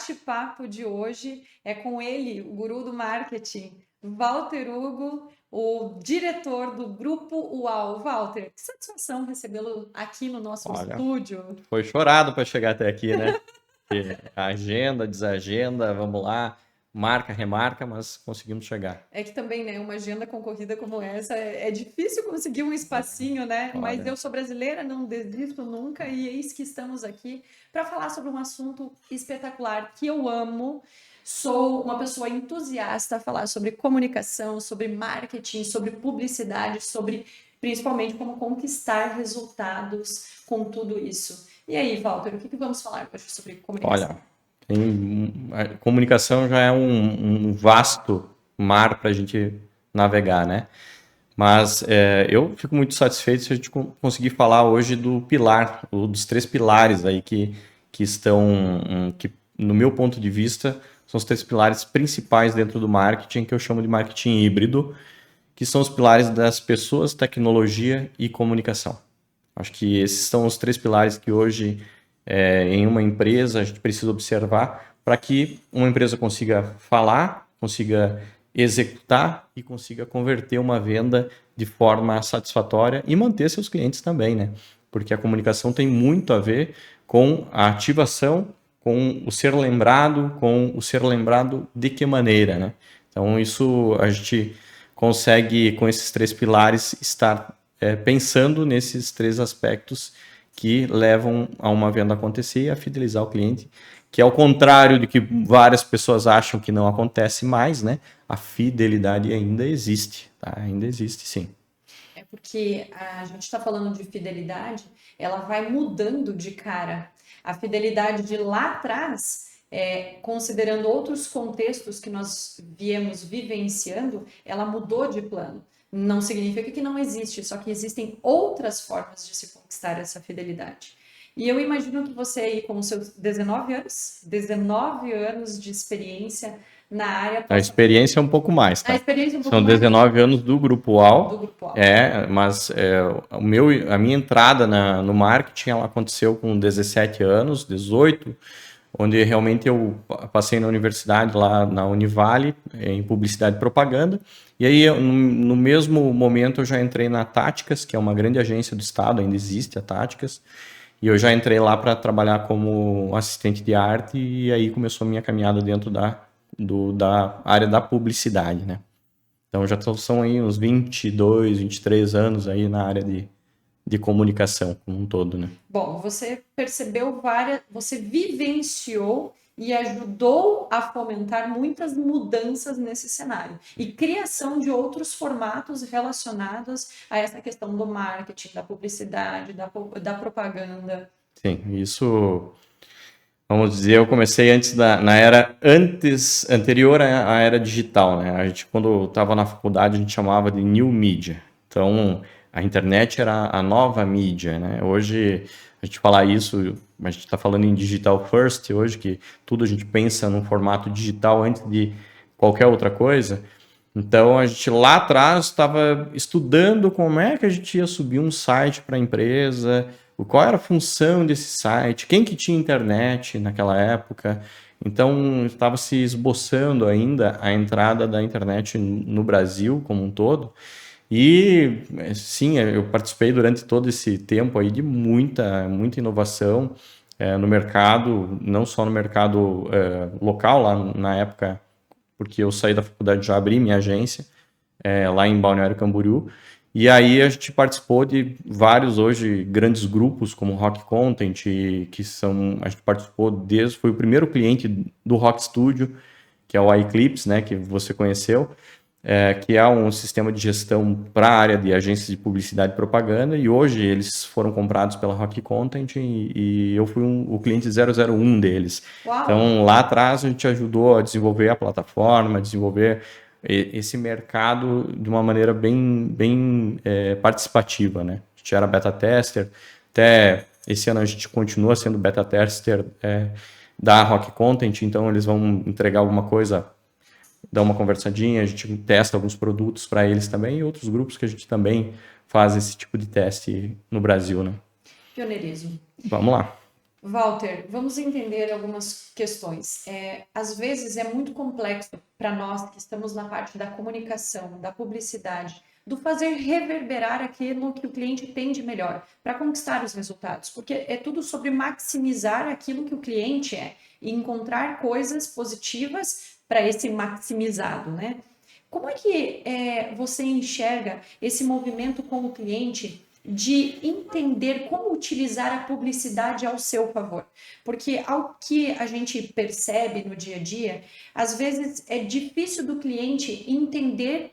bate-papo de hoje é com ele, o guru do marketing, Walter Hugo, o diretor do Grupo UAU. Walter, que satisfação recebê-lo aqui no nosso Olha, estúdio. foi chorado para chegar até aqui, né? Porque agenda, desagenda, vamos lá, marca, remarca, mas conseguimos chegar. É que também, né, uma agenda concorrida como essa é difícil conseguir um espacinho, né? Mas Olha, eu sou brasileira, não desisto nunca e eis que estamos aqui para falar sobre um assunto espetacular que eu amo. Sou uma pessoa entusiasta a falar sobre comunicação, sobre marketing, sobre publicidade, sobre principalmente como conquistar resultados com tudo isso. E aí, Walter, o que vamos falar hoje sobre comunicação? olha, a comunicação já é um vasto mar para a gente navegar, né? Mas eu fico muito satisfeito se a gente conseguir falar hoje do pilar, dos três pilares aí que estão, que no meu ponto de vista, são os três pilares principais dentro do marketing, que eu chamo de marketing híbrido, que são os pilares das pessoas, tecnologia e comunicação. Acho que esses são os três pilares que hoje, em uma empresa, a gente precisa observar para que uma empresa consiga falar, consiga executar e consiga converter uma venda de forma satisfatória e manter seus clientes também, né? Porque a comunicação tem muito a ver com a ativação, com o ser lembrado de que maneira, né? Então, isso a gente consegue, com esses três pilares, estar pensando nesses três aspectos que levam a uma venda acontecer e a fidelizar o cliente, que é o contrário de que várias pessoas acham que não acontece mais, né? A fidelidade ainda existe, tá? Ainda existe, sim. É porque a gente está falando de fidelidade, ela vai mudando de cara. A fidelidade de lá atrás, considerando outros contextos que nós viemos vivenciando, ela mudou de plano. Não significa que não existe, só que existem outras formas de se conquistar essa fidelidade. E eu imagino que você aí, com os seus 19 anos de experiência na área, A possa... experiência é um pouco mais, A tá? experiência um pouco São mais 19 anos do Grupo do UAU, Grupo Alto. mas a minha entrada no marketing ela aconteceu com 17 anos, 18, onde realmente eu passei na universidade lá na Univale, em publicidade e propaganda, e aí no mesmo momento eu já entrei na Táticas, que é uma grande agência do estado, ainda existe a Táticas, e eu já entrei lá para trabalhar como assistente de arte, e aí começou a minha caminhada dentro da área da publicidade, né? Então já são aí uns 22, 23 anos aí na área de comunicação como um todo, né? Bom, você percebeu você vivenciou e ajudou a fomentar muitas mudanças nesse cenário e criação de outros formatos relacionados a essa questão do marketing, da publicidade, da propaganda. Sim, isso, vamos dizer, eu comecei na era anterior à era digital, né? A gente, quando estava na faculdade, a gente chamava de new media. Então, a internet era a nova mídia, né? Hoje, a gente falar isso, a gente está falando em digital first hoje, que tudo a gente pensa num formato digital antes de qualquer outra coisa. Então, a gente lá atrás estava estudando como é que a gente ia subir um site para a empresa, qual era a função desse site, quem que tinha internet naquela época. Então, estava se esboçando ainda a entrada da internet no Brasil como um todo. E, sim, eu participei durante todo esse tempo aí de muita inovação no mercado, não só no mercado local, lá na época, porque eu saí da faculdade, já abri minha agência lá em Balneário Camboriú. E aí a gente participou de vários hoje grandes grupos como Rock Content, a gente participou foi o primeiro cliente do Rock Studio, que é o iClips, né, que você conheceu, que é um sistema de gestão para a área de agências de publicidade e propaganda, e hoje eles foram comprados pela Rock Content e eu fui o cliente 001 deles. Uau! Então, lá atrás a gente ajudou a desenvolver a plataforma, a desenvolver esse mercado de uma maneira bem participativa, né? A gente era beta tester, até esse ano a gente continua sendo beta tester da Rock Content, então eles vão entregar alguma coisa, dar uma conversadinha, a gente testa alguns produtos para eles também e outros grupos que a gente também faz esse tipo de teste no Brasil, né? Pioneirismo. Vamos lá. Walter, vamos entender algumas questões. Às vezes é muito complexo para nós que estamos na parte da comunicação, da publicidade, do fazer reverberar aquilo que o cliente tem de melhor para conquistar os resultados, porque é tudo sobre maximizar aquilo que o cliente é e encontrar coisas positivas para esse maximizado, né? Como é que você enxerga esse movimento com o cliente de entender como utilizar a publicidade ao seu favor? Porque ao que a gente percebe no dia a dia, às vezes é difícil do cliente entender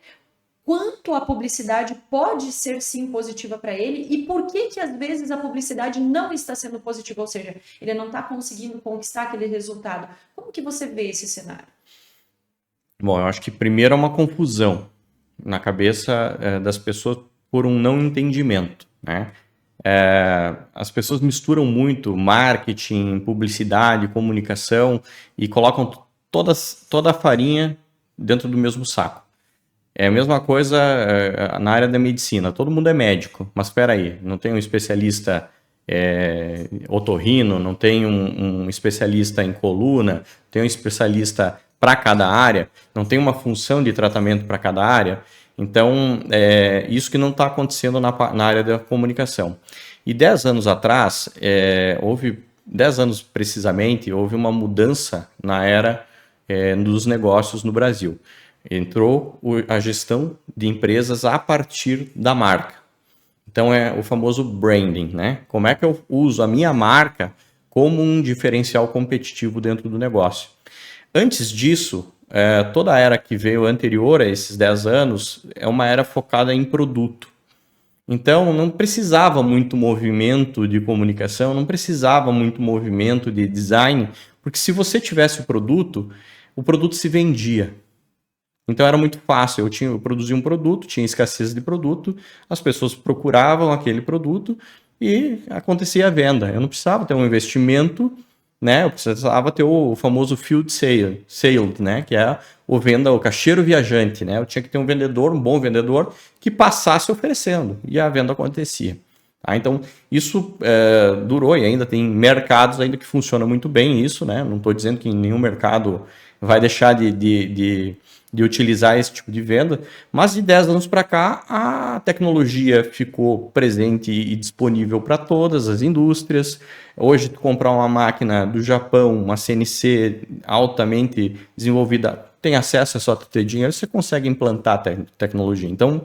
quanto a publicidade pode ser sim positiva para ele e por que que às vezes a publicidade não está sendo positiva, ou seja, ele não está conseguindo conquistar aquele resultado. Como que você vê esse cenário? Bom, eu acho que primeiro é uma confusão na cabeça das pessoas por um não entendimento, né? As pessoas misturam muito marketing, publicidade, comunicação e colocam toda a farinha dentro do mesmo saco. É a mesma coisa na área da medicina. Todo mundo é médico, mas espera aí, não tem um especialista otorrino, não tem um especialista em coluna, tem um especialista para cada área, não tem uma função de tratamento para cada área. Então, isso que não está acontecendo na área da comunicação. E 10 anos atrás, 10 anos precisamente, houve uma mudança na era dos negócios no Brasil. Entrou a gestão de empresas a partir da marca. Então é o famoso branding, né? Como é que eu uso a minha marca como um diferencial competitivo dentro do negócio? Antes disso, toda a era que veio anterior a esses 10 anos é uma era focada em produto. Então não precisava muito movimento de comunicação, não precisava muito movimento de design, porque se você tivesse o produto se vendia. Então era muito fácil, eu produzia um produto, tinha escassez de produto, as pessoas procuravam aquele produto e acontecia a venda. Eu não precisava ter um investimento, né? Eu precisava ter o famoso field sale, né? Que é o caixeiro viajante, né? Eu tinha que ter um vendedor, um bom vendedor, que passasse oferecendo e a venda acontecia. Tá? Então isso durou e ainda tem mercados ainda que funciona muito bem isso, né? Não estou dizendo que em nenhum mercado vai deixar de utilizar esse tipo de venda, mas de 10 anos para cá a tecnologia ficou presente e disponível para todas as indústrias. Hoje, tu comprar uma máquina do Japão, uma CNC altamente desenvolvida, tem acesso, é só tu ter dinheiro, você consegue implantar tecnologia. Então,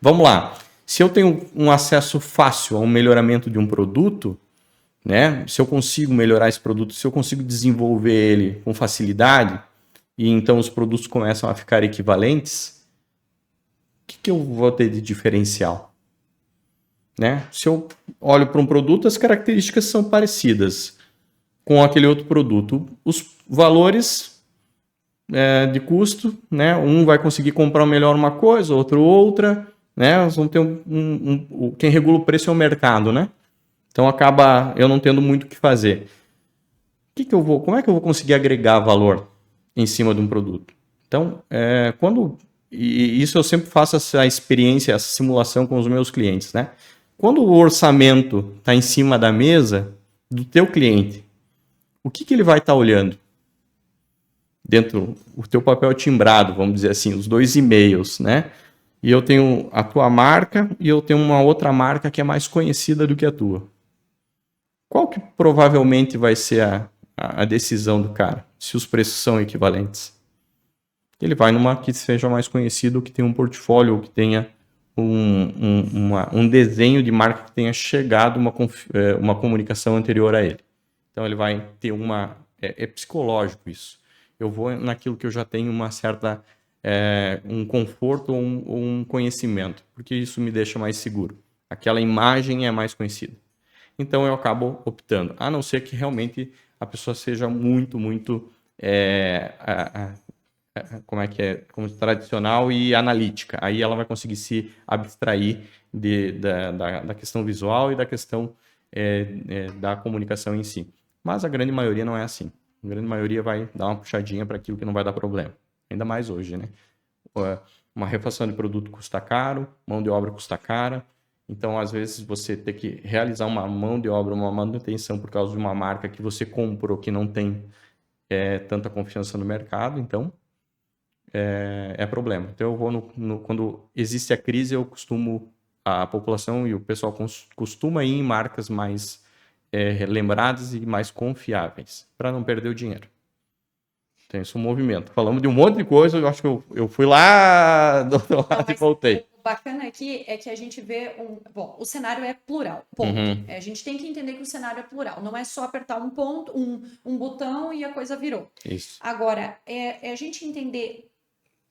vamos lá. Se eu tenho um acesso fácil ao melhoramento de um produto, né? Se eu consigo melhorar esse produto, se eu consigo desenvolver ele com facilidade, e então os produtos começam a ficar equivalentes, o que eu vou ter de diferencial? Né? Se eu olho para um produto, as características são parecidas com aquele outro produto. Os valores de custo, né? Um vai conseguir comprar melhor uma coisa, outro outra, né? Nós vamos ter quem regula o preço é o mercado, né? Então acaba eu não tendo muito o que fazer. Como é que eu vou conseguir agregar valor em cima de um produto? Então, e isso eu sempre faço essa experiência, essa simulação com os meus clientes, né? Quando o orçamento está em cima da mesa do teu cliente, o que ele vai estar olhando? Dentro o teu papel timbrado, vamos dizer assim, os 2 e-mails, né? E eu tenho a tua marca e eu tenho uma outra marca que é mais conhecida do que a tua. Qual que provavelmente vai ser a decisão do cara, se os preços são equivalentes? Ele vai numa que seja mais conhecido, que tenha um portfólio, que tenha um desenho de marca que tenha chegado uma comunicação anterior a ele. Então ele vai ter é psicológico isso. Eu vou naquilo que eu já tenho uma certa um conforto ou um conhecimento, porque isso me deixa mais seguro. Aquela imagem é mais conhecida. Então eu acabo optando, a não ser que realmente a pessoa seja muito, muito como tradicional e analítica. Aí ela vai conseguir se abstrair da questão visual e da questão da comunicação em si. Mas a grande maioria não é assim. A grande maioria vai dar uma puxadinha para aquilo que não vai dar problema. Ainda mais hoje, né? Uma refação de produto custa caro, mão de obra custa cara, Então, às vezes, você ter que realizar uma mão de obra, uma manutenção por causa de uma marca que você comprou que não tem tanta confiança no mercado, então é problema. Então, eu vou quando existe a crise, a população e o pessoal costuma ir em marcas mais lembradas e mais confiáveis, para não perder o dinheiro. Tem esse movimento. Falamos de um monte de coisa, eu acho que eu fui lá do outro lado e voltei. O bacana aqui é que a gente vê bom, o cenário é plural, ponto. A gente tem que entender que o cenário é plural, não é só apertar um ponto, um botão e a coisa virou. Isso. Agora, a gente entender,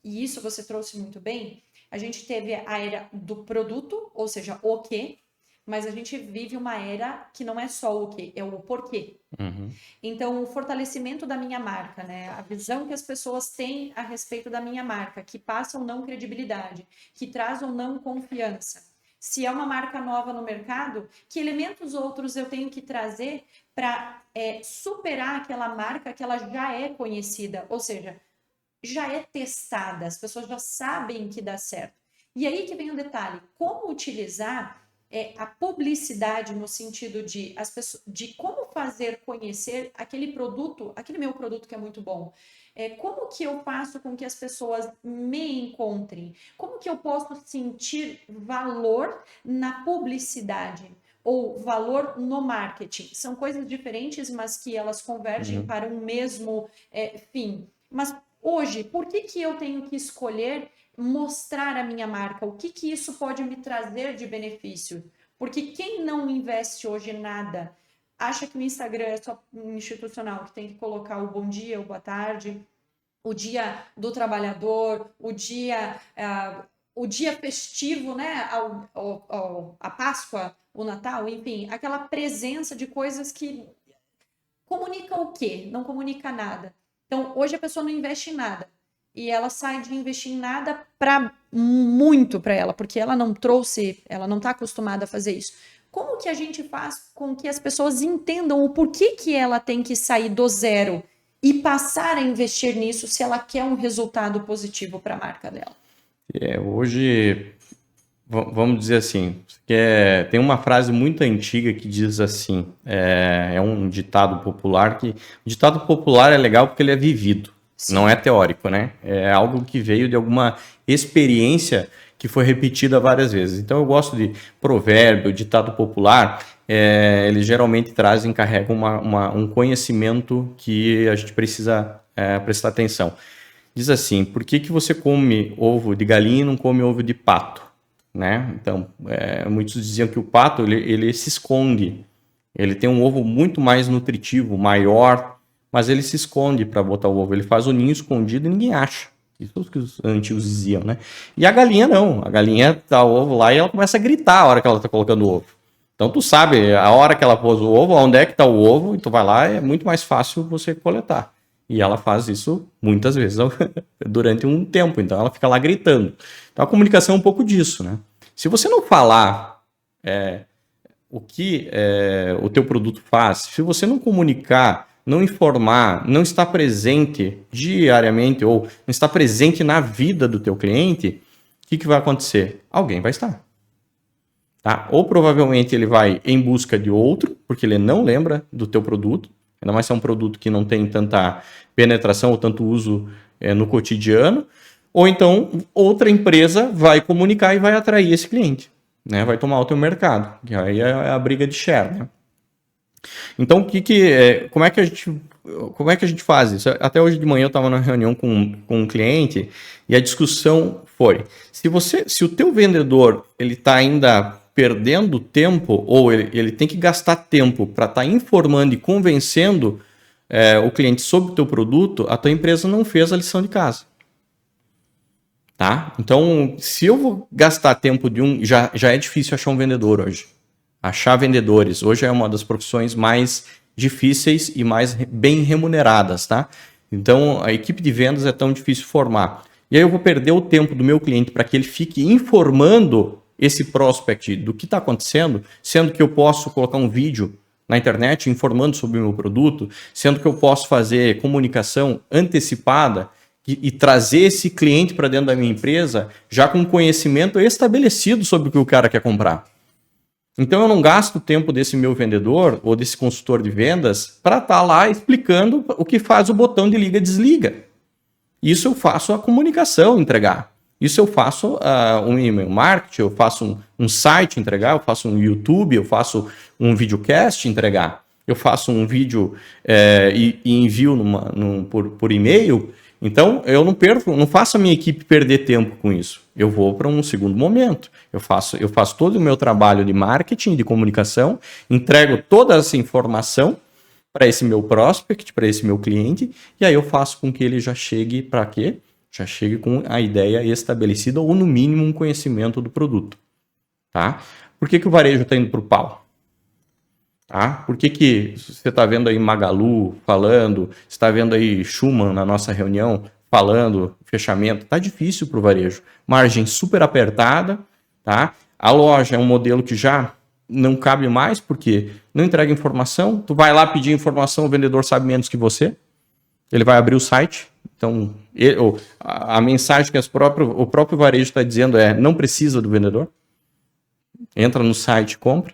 e isso você trouxe muito bem, a gente teve a era do produto, ou seja, o quê, mas a gente vive uma era que não é só o quê, é o porquê. Então, o fortalecimento da minha marca, né? A visão que as pessoas têm a respeito da minha marca, que passa ou não credibilidade, que traz ou não confiança. Se é uma marca nova no mercado, que elementos outros eu tenho que trazer para superar aquela marca que ela já é conhecida, ou seja, já é testada, as pessoas já sabem que dá certo. E aí que vem o detalhe, como utilizar a publicidade no sentido de como fazer conhecer aquele meu produto que é muito bom. Como que eu faço com que as pessoas me encontrem? Como que eu posso sentir valor na publicidade? Ou valor no marketing? São coisas diferentes, mas que elas convergem para um mesmo fim. Mas hoje, por que eu tenho que escolher mostrar a minha marca? O que isso pode me trazer de benefício? Porque quem não investe hoje nada, acha que o Instagram é só um institucional, que tem que colocar o bom dia, o boa tarde, o dia do trabalhador, o dia festivo, né? A Páscoa, o Natal, enfim, aquela presença de coisas que comunicam o quê? Não comunica nada. Então, hoje a pessoa não investe em nada. E ela sai de investir em nada para muito para ela, porque ela não está acostumada a fazer isso. Como que a gente faz com que as pessoas entendam o porquê que ela tem que sair do zero e passar a investir nisso se ela quer um resultado positivo para a marca dela? Hoje, vamos dizer assim, tem uma frase muito antiga que diz assim, é um ditado popular o ditado popular é legal porque ele é vivido. Sim. Não é teórico, né? É algo que veio de alguma experiência que foi repetida várias vezes. Então eu gosto de provérbio, ditado popular, eles geralmente carregam um conhecimento que a gente precisa prestar atenção. Diz assim, por que você come ovo de galinha e não come ovo de pato? Né? Então, muitos diziam que o pato ele se esconde, ele tem um ovo muito mais nutritivo, maior, mas ele se esconde para botar o ovo. Ele faz o ninho escondido e ninguém acha. Isso é o que os antigos diziam, né? E a galinha não. A galinha dá o ovo lá e ela começa a gritar a hora que ela está colocando o ovo. Então tu sabe a hora que ela pôs o ovo, onde é que está o ovo, e tu vai lá, é muito mais fácil você coletar. E ela faz isso muitas vezes durante um tempo. Então ela fica lá gritando. Então a comunicação é um pouco disso, né? Se você não falar o que o teu produto faz, se você não comunicar, não informar, não estar presente diariamente ou não estar presente na vida do teu cliente, o que vai acontecer? Alguém vai estar. Tá? Ou provavelmente ele vai em busca de outro, porque ele não lembra do teu produto, ainda mais se é um produto que não tem tanta penetração ou tanto uso no cotidiano, ou então outra empresa vai comunicar e vai atrair esse cliente, né? Vai tomar o teu mercado, que aí é a briga de share, né? Então, como é que a gente faz isso? Até hoje de manhã eu estava numa reunião com um cliente e a discussão foi, se o teu vendedor ele está ainda perdendo tempo ou ele tem que gastar tempo para estar informando e convencendo o cliente sobre o teu produto, a tua empresa não fez a lição de casa. Tá? Então, se eu vou gastar tempo já é difícil achar um vendedor hoje. Achar vendedores hoje é uma das profissões mais difíceis e mais bem remuneradas, tá? Então, a equipe de vendas é tão difícil formar. E aí eu vou perder o tempo do meu cliente para que ele fique informando esse prospect do que está acontecendo, sendo que eu posso colocar um vídeo na internet informando sobre o meu produto, sendo que eu posso fazer comunicação antecipada e trazer esse cliente para dentro da minha empresa já com conhecimento estabelecido sobre o que o cara quer comprar. Então eu não gasto o tempo desse meu vendedor ou desse consultor de vendas para estar lá explicando o que faz o botão de liga e desliga. Isso eu faço a comunicação entregar. Isso eu faço um e-mail marketing, eu faço um site entregar, eu faço um YouTube, eu faço um videocast entregar, eu faço um vídeo e envio por e-mail. Então eu não faço a minha equipe perder tempo com isso. Eu vou para um segundo momento. Eu faço todo o meu trabalho de marketing, de comunicação, entrego toda essa informação para esse meu prospect, para esse meu cliente, e aí eu faço com que ele já chegue para quê? Já chegue com a ideia estabelecida ou no mínimo um conhecimento do produto, tá? Por que o varejo está indo para o pau? Tá? Por que você está vendo aí Magalu falando, você está vendo aí Schumann na nossa reunião falando fechamento? Tá difícil para o varejo, margem super apertada, tá? A loja é um modelo que já não cabe mais, porque não entrega informação, tu vai lá pedir informação, o vendedor sabe menos que você, ele vai abrir o site, então a mensagem que o próprio varejo está dizendo não precisa do vendedor, entra no site e compra,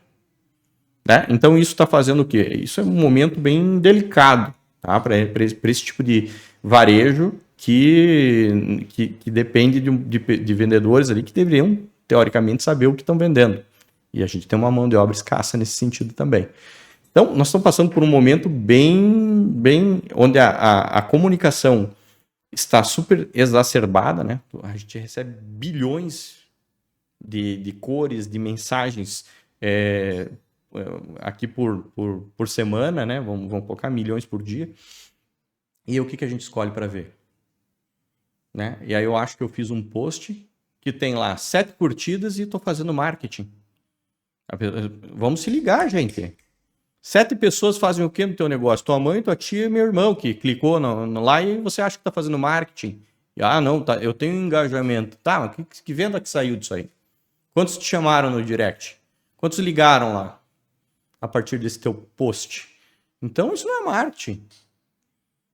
né? Então isso está fazendo o quê? Isso é um momento bem delicado, tá? Para esse tipo de varejo que depende de vendedores ali que deveriam, teoricamente, saber o que estão vendendo. E a gente tem uma mão de obra escassa nesse sentido também. Então, nós estamos passando por um momento bem onde a comunicação está super exacerbada, né? A gente recebe bilhões de cores, de mensagens aqui por semana, né? Vamos colocar milhões por dia. E o que a gente escolhe para ver? Né? E aí eu acho que eu fiz um post que tem lá 7 curtidas e estou fazendo marketing. Vamos se ligar, gente. 7 pessoas fazem o que no teu negócio? Tua mãe, tua tia e meu irmão que clicou lá e você acha que está fazendo marketing. Não, tá, eu tenho engajamento. Tá, mas que venda que saiu disso aí? Quantos te chamaram no direct? Quantos ligaram lá a partir desse teu post? Então isso não é marketing.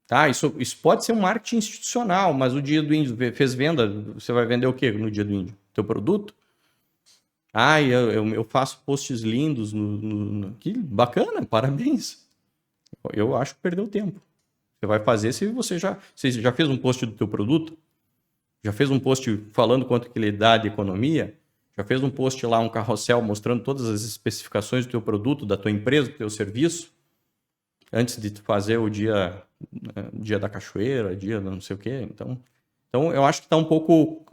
Tá? Isso pode ser um marketing institucional, mas o dia do índio fez venda, você vai vender o que no dia do índio? Teu produto? Eu faço posts lindos que bacana, parabéns. Eu acho que perdeu tempo. Você vai fazer se você já fez um post do teu produto, já fez um post falando quanto que ele dá de economia, já fez um post lá, um carrossel mostrando todas as especificações do teu produto, da tua empresa, do teu serviço, antes de fazer o dia da cachoeira, dia não sei o quê. Então eu acho que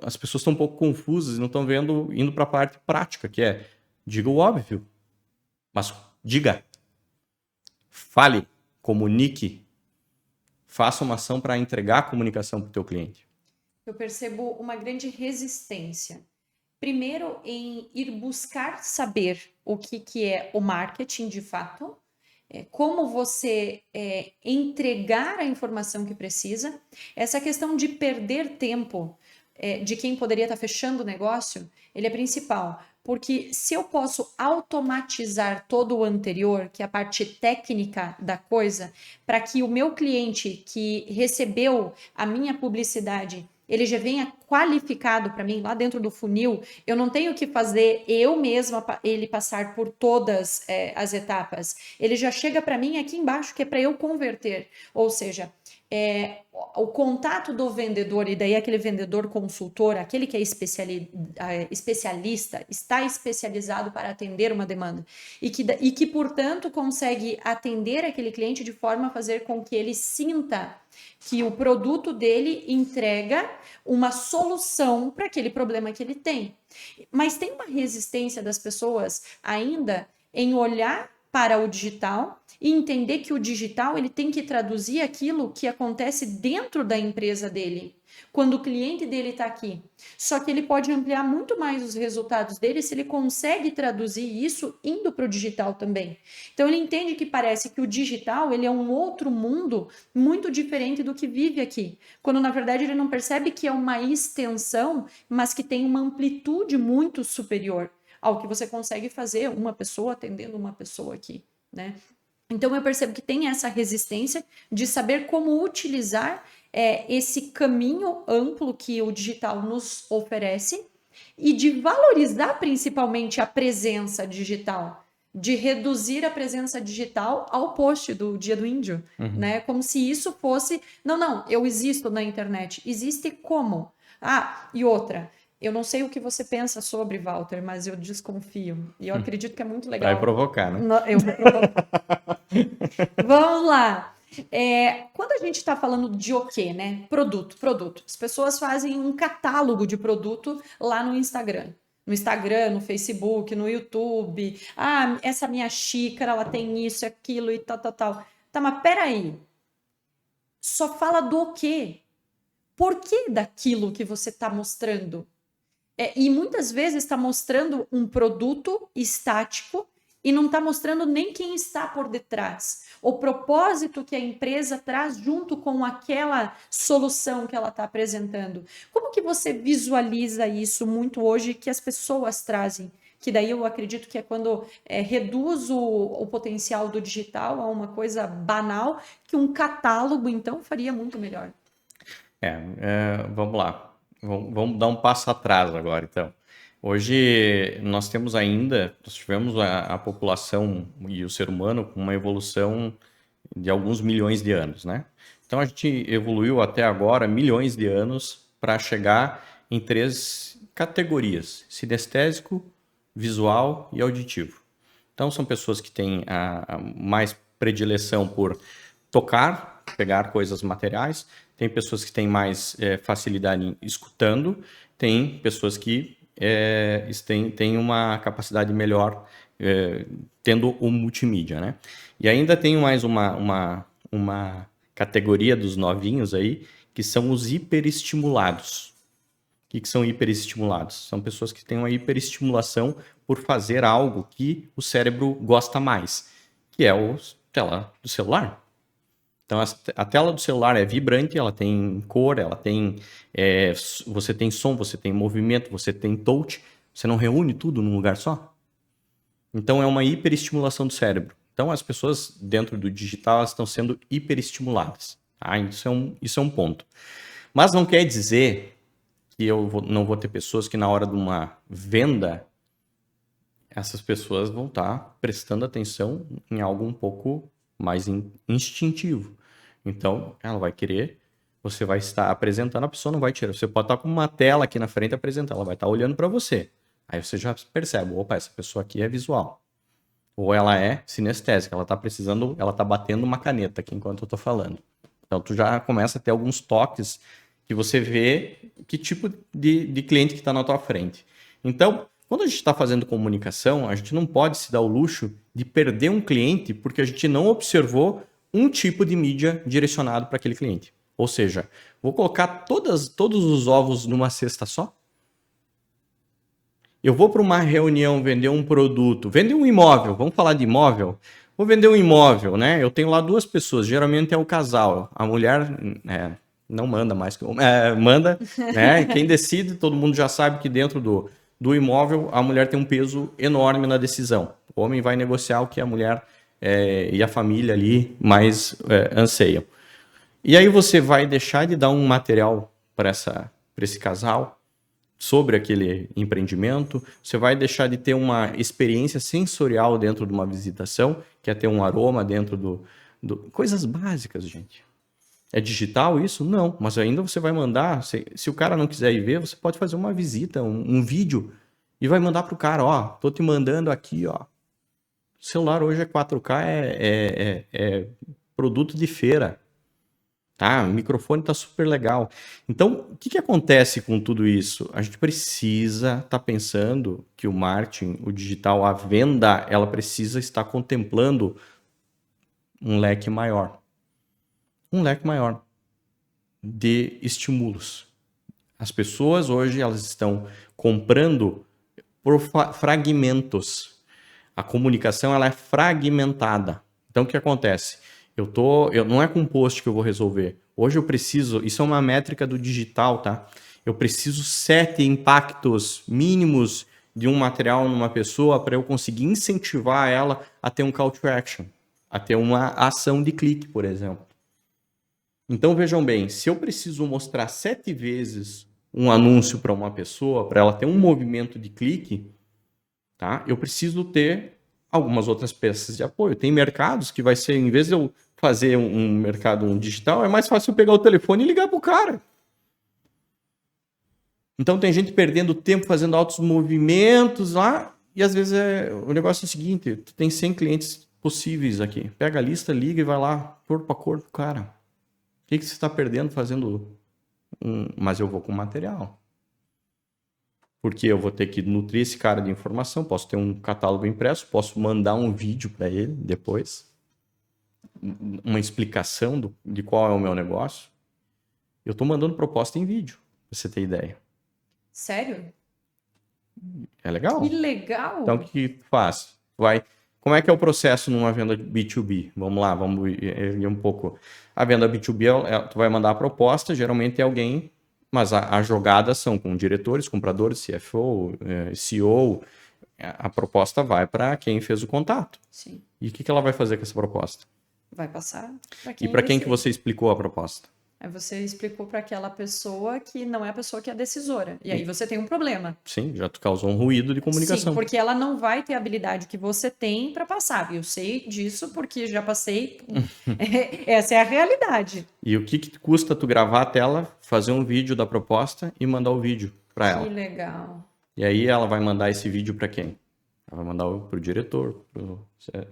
as pessoas estão um pouco confusas e não estão indo para a parte prática, que é, diga o óbvio, mas diga, fale, comunique, faça uma ação para entregar a comunicação para o teu cliente. Eu percebo uma grande resistência. Primeiro, em ir buscar saber o que é o marketing de fato, como você entregar a informação que precisa. Essa questão de perder tempo de quem poderia estar fechando o negócio, ele é principal. Porque se eu posso automatizar todo o anterior, que é a parte técnica da coisa, para que o meu cliente que recebeu a minha publicidade, ele já venha qualificado para mim lá dentro do funil, eu não tenho que fazer eu mesma ele passar por todas as etapas. Ele já chega para mim aqui embaixo, que é para eu converter. Ou seja, o contato do vendedor, e daí aquele vendedor consultor, aquele que é especialista, está especializado para atender uma demanda e que, portanto, consegue atender aquele cliente de forma a fazer com que ele sinta que o produto dele entrega uma solução para aquele problema que ele tem. Mas tem uma resistência das pessoas ainda em olhar para o digital e entender que o digital ele tem que traduzir aquilo que acontece dentro da empresa dele, quando o cliente dele está aqui. Só que ele pode ampliar muito mais os resultados dele se ele consegue traduzir isso indo para o digital também. Então ele entende que parece que o digital ele é um outro mundo muito diferente do que vive aqui, quando na verdade ele não percebe que é uma extensão, mas que tem uma amplitude muito superior ao que você consegue fazer uma pessoa atendendo uma pessoa aqui, né? Então eu percebo que tem essa resistência de saber como utilizar esse caminho amplo que o digital nos oferece e de valorizar principalmente a presença digital, de reduzir a presença digital ao post do Dia do Índio, né? Como se isso fosse, não, eu existo na internet. Existe como? Ah, e outra, eu não sei o que você pensa sobre, Walter, mas eu desconfio. E eu acredito que é muito legal. Vai provocar, né? Eu vou provocar. Vamos lá. Quando a gente está falando de o quê, né? Produto. As pessoas fazem um catálogo de produto lá no Instagram. No Instagram, no Facebook, no YouTube. Ah, essa minha xícara, ela tem isso, aquilo e tal. Tá, mas peraí. Só fala do quê? Por que daquilo que você está mostrando? E muitas vezes está mostrando um produto estático e não está mostrando nem quem está por detrás. O propósito que a empresa traz junto com aquela solução que ela está apresentando. Como que você visualiza isso muito hoje que as pessoas trazem? Que daí eu acredito que é quando reduz o potencial do digital a uma coisa banal, que um catálogo, então, faria muito melhor. Vamos lá. Vamos dar um passo atrás agora, então. Hoje nós tivemos a população e o ser humano com uma evolução de alguns milhões de anos, né? Então a gente evoluiu até agora milhões de anos para chegar em 3 categorias: sinestésico, visual e auditivo. Então são pessoas que têm a mais predileção por tocar, pegar coisas materiais. Tem pessoas que têm mais facilidade em escutando, tem pessoas que têm uma capacidade melhor tendo o multimídia, né? E ainda tem mais uma categoria dos novinhos aí, que são os hiperestimulados. O que são hiperestimulados? São pessoas que têm uma hiperestimulação por fazer algo que o cérebro gosta mais, que é a tela do celular. Então, a tela do celular é vibrante, ela tem cor, ela tem... você tem som, você tem movimento, você tem touch. Você não reúne tudo num lugar só? Então, é uma hiperestimulação do cérebro. Então, as pessoas dentro do digital elas estão sendo hiperestimuladas. Tá? Isso é um ponto. Mas não quer dizer que não vou ter pessoas que na hora de uma venda, essas pessoas vão estar prestando atenção em algo um pouco mais instintivo. Então, ela vai querer, você vai estar apresentando, a pessoa não vai tirar. Você pode estar com uma tela aqui na frente apresentando, ela vai estar olhando para você. Aí você já percebe, opa, essa pessoa aqui é visual. Ou ela é sinestésica, ela está batendo uma caneta aqui enquanto eu estou falando. Então, tu já começa a ter alguns toques que você vê que tipo de cliente que está na tua frente. Então, quando a gente está fazendo comunicação, a gente não pode se dar o luxo de perder um cliente porque a gente não observou um tipo de mídia direcionado para aquele cliente. Ou seja, vou colocar todos os ovos numa cesta só? Eu vou para uma reunião vender um produto, vender um imóvel, vamos falar de imóvel? Vou vender um imóvel, né? Eu tenho lá 2 pessoas, geralmente é o casal. A mulher não manda mais, manda, né? Quem decide, todo mundo já sabe que dentro do imóvel a mulher tem um peso enorme na decisão. O homem vai negociar o que a mulher e a família ali mais anseiam. E aí você vai deixar de dar um material para esse casal sobre aquele empreendimento, você vai deixar de ter uma experiência sensorial dentro de uma visitação, que é ter um aroma dentro coisas básicas, gente. É digital isso? Não, mas ainda você vai mandar, se o cara não quiser ir ver, você pode fazer uma visita, um vídeo, e vai mandar pro cara, ó, tô te mandando aqui, ó. O celular hoje é 4K, é produto de feira. Tá, o microfone tá super legal. Então, o que acontece com tudo isso? A gente precisa estar pensando que o marketing, o digital, a venda, ela precisa estar contemplando um leque maior. Um leque maior de estímulos. As pessoas hoje elas estão comprando por fragmentos. A comunicação ela é fragmentada. Então, o que acontece? Não é com post que eu vou resolver. Hoje eu preciso, isso é uma métrica do digital, tá? Eu preciso 7 impactos mínimos de um material numa pessoa para eu conseguir incentivar ela a ter um call to action, a ter uma ação de clique, por exemplo. Então vejam bem, se eu preciso mostrar 7 vezes um anúncio para uma pessoa, para ela ter um movimento de clique, tá? Eu preciso ter algumas outras peças de apoio. Tem mercados que vai ser, em vez de eu fazer um mercado digital, é mais fácil eu pegar o telefone e ligar pro cara. Então tem gente perdendo tempo fazendo altos movimentos lá, e às vezes o negócio é o seguinte, tu tem 100 clientes possíveis aqui. Pega a lista, liga e vai lá, corpo a corpo, cara. O que você está perdendo fazendo Mas eu vou com material. Porque eu vou ter que nutrir esse cara de informação, posso ter um catálogo impresso, posso mandar um vídeo para ele depois, uma explicação de qual é o meu negócio. Eu estou mandando proposta em vídeo, pra você ter ideia. Sério? É legal? Que legal! Então, o que tu faz? Como é que é o processo numa venda B2B? Vamos lá, vamos ir um pouco. A venda B2B, tu vai mandar a proposta, geralmente é alguém, mas as jogadas são com diretores, compradores, CFO, CEO. A proposta vai para quem fez o contato. Sim. E o que ela vai fazer com essa proposta? Vai passar para E quem para quem que decide. você explicou a proposta? Aí você explicou para aquela pessoa que não é a pessoa que é decisora. E aí você tem um problema. Sim, já tu causou um ruído de comunicação. Sim, porque ela não vai ter a habilidade que você tem para passar. E eu sei disso porque já passei. Essa é a realidade. E o que custa tu gravar a tela, fazer um vídeo da proposta e mandar o vídeo para ela? Que legal. E aí ela vai mandar esse vídeo para quem? Ela vai mandar para o diretor,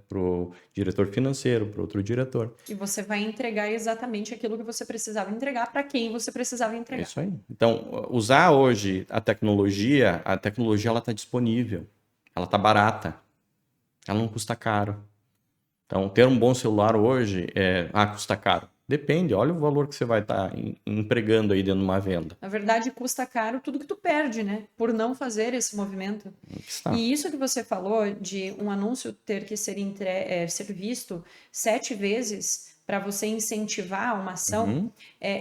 pro diretor financeiro, para outro diretor. E você vai entregar exatamente aquilo que você precisava entregar para quem você precisava É entregar. isso aí. Então, usar hoje a tecnologia ela está disponível, ela está barata, ela não custa caro. Então, ter um bom celular hoje custa caro. Depende, olha o valor que você vai estar empregando aí dentro de uma venda. Na verdade, custa caro tudo que tu perde, né? Por não fazer esse movimento. E isso que você falou de um anúncio ter que ser visto 7 vezes para você incentivar uma ação,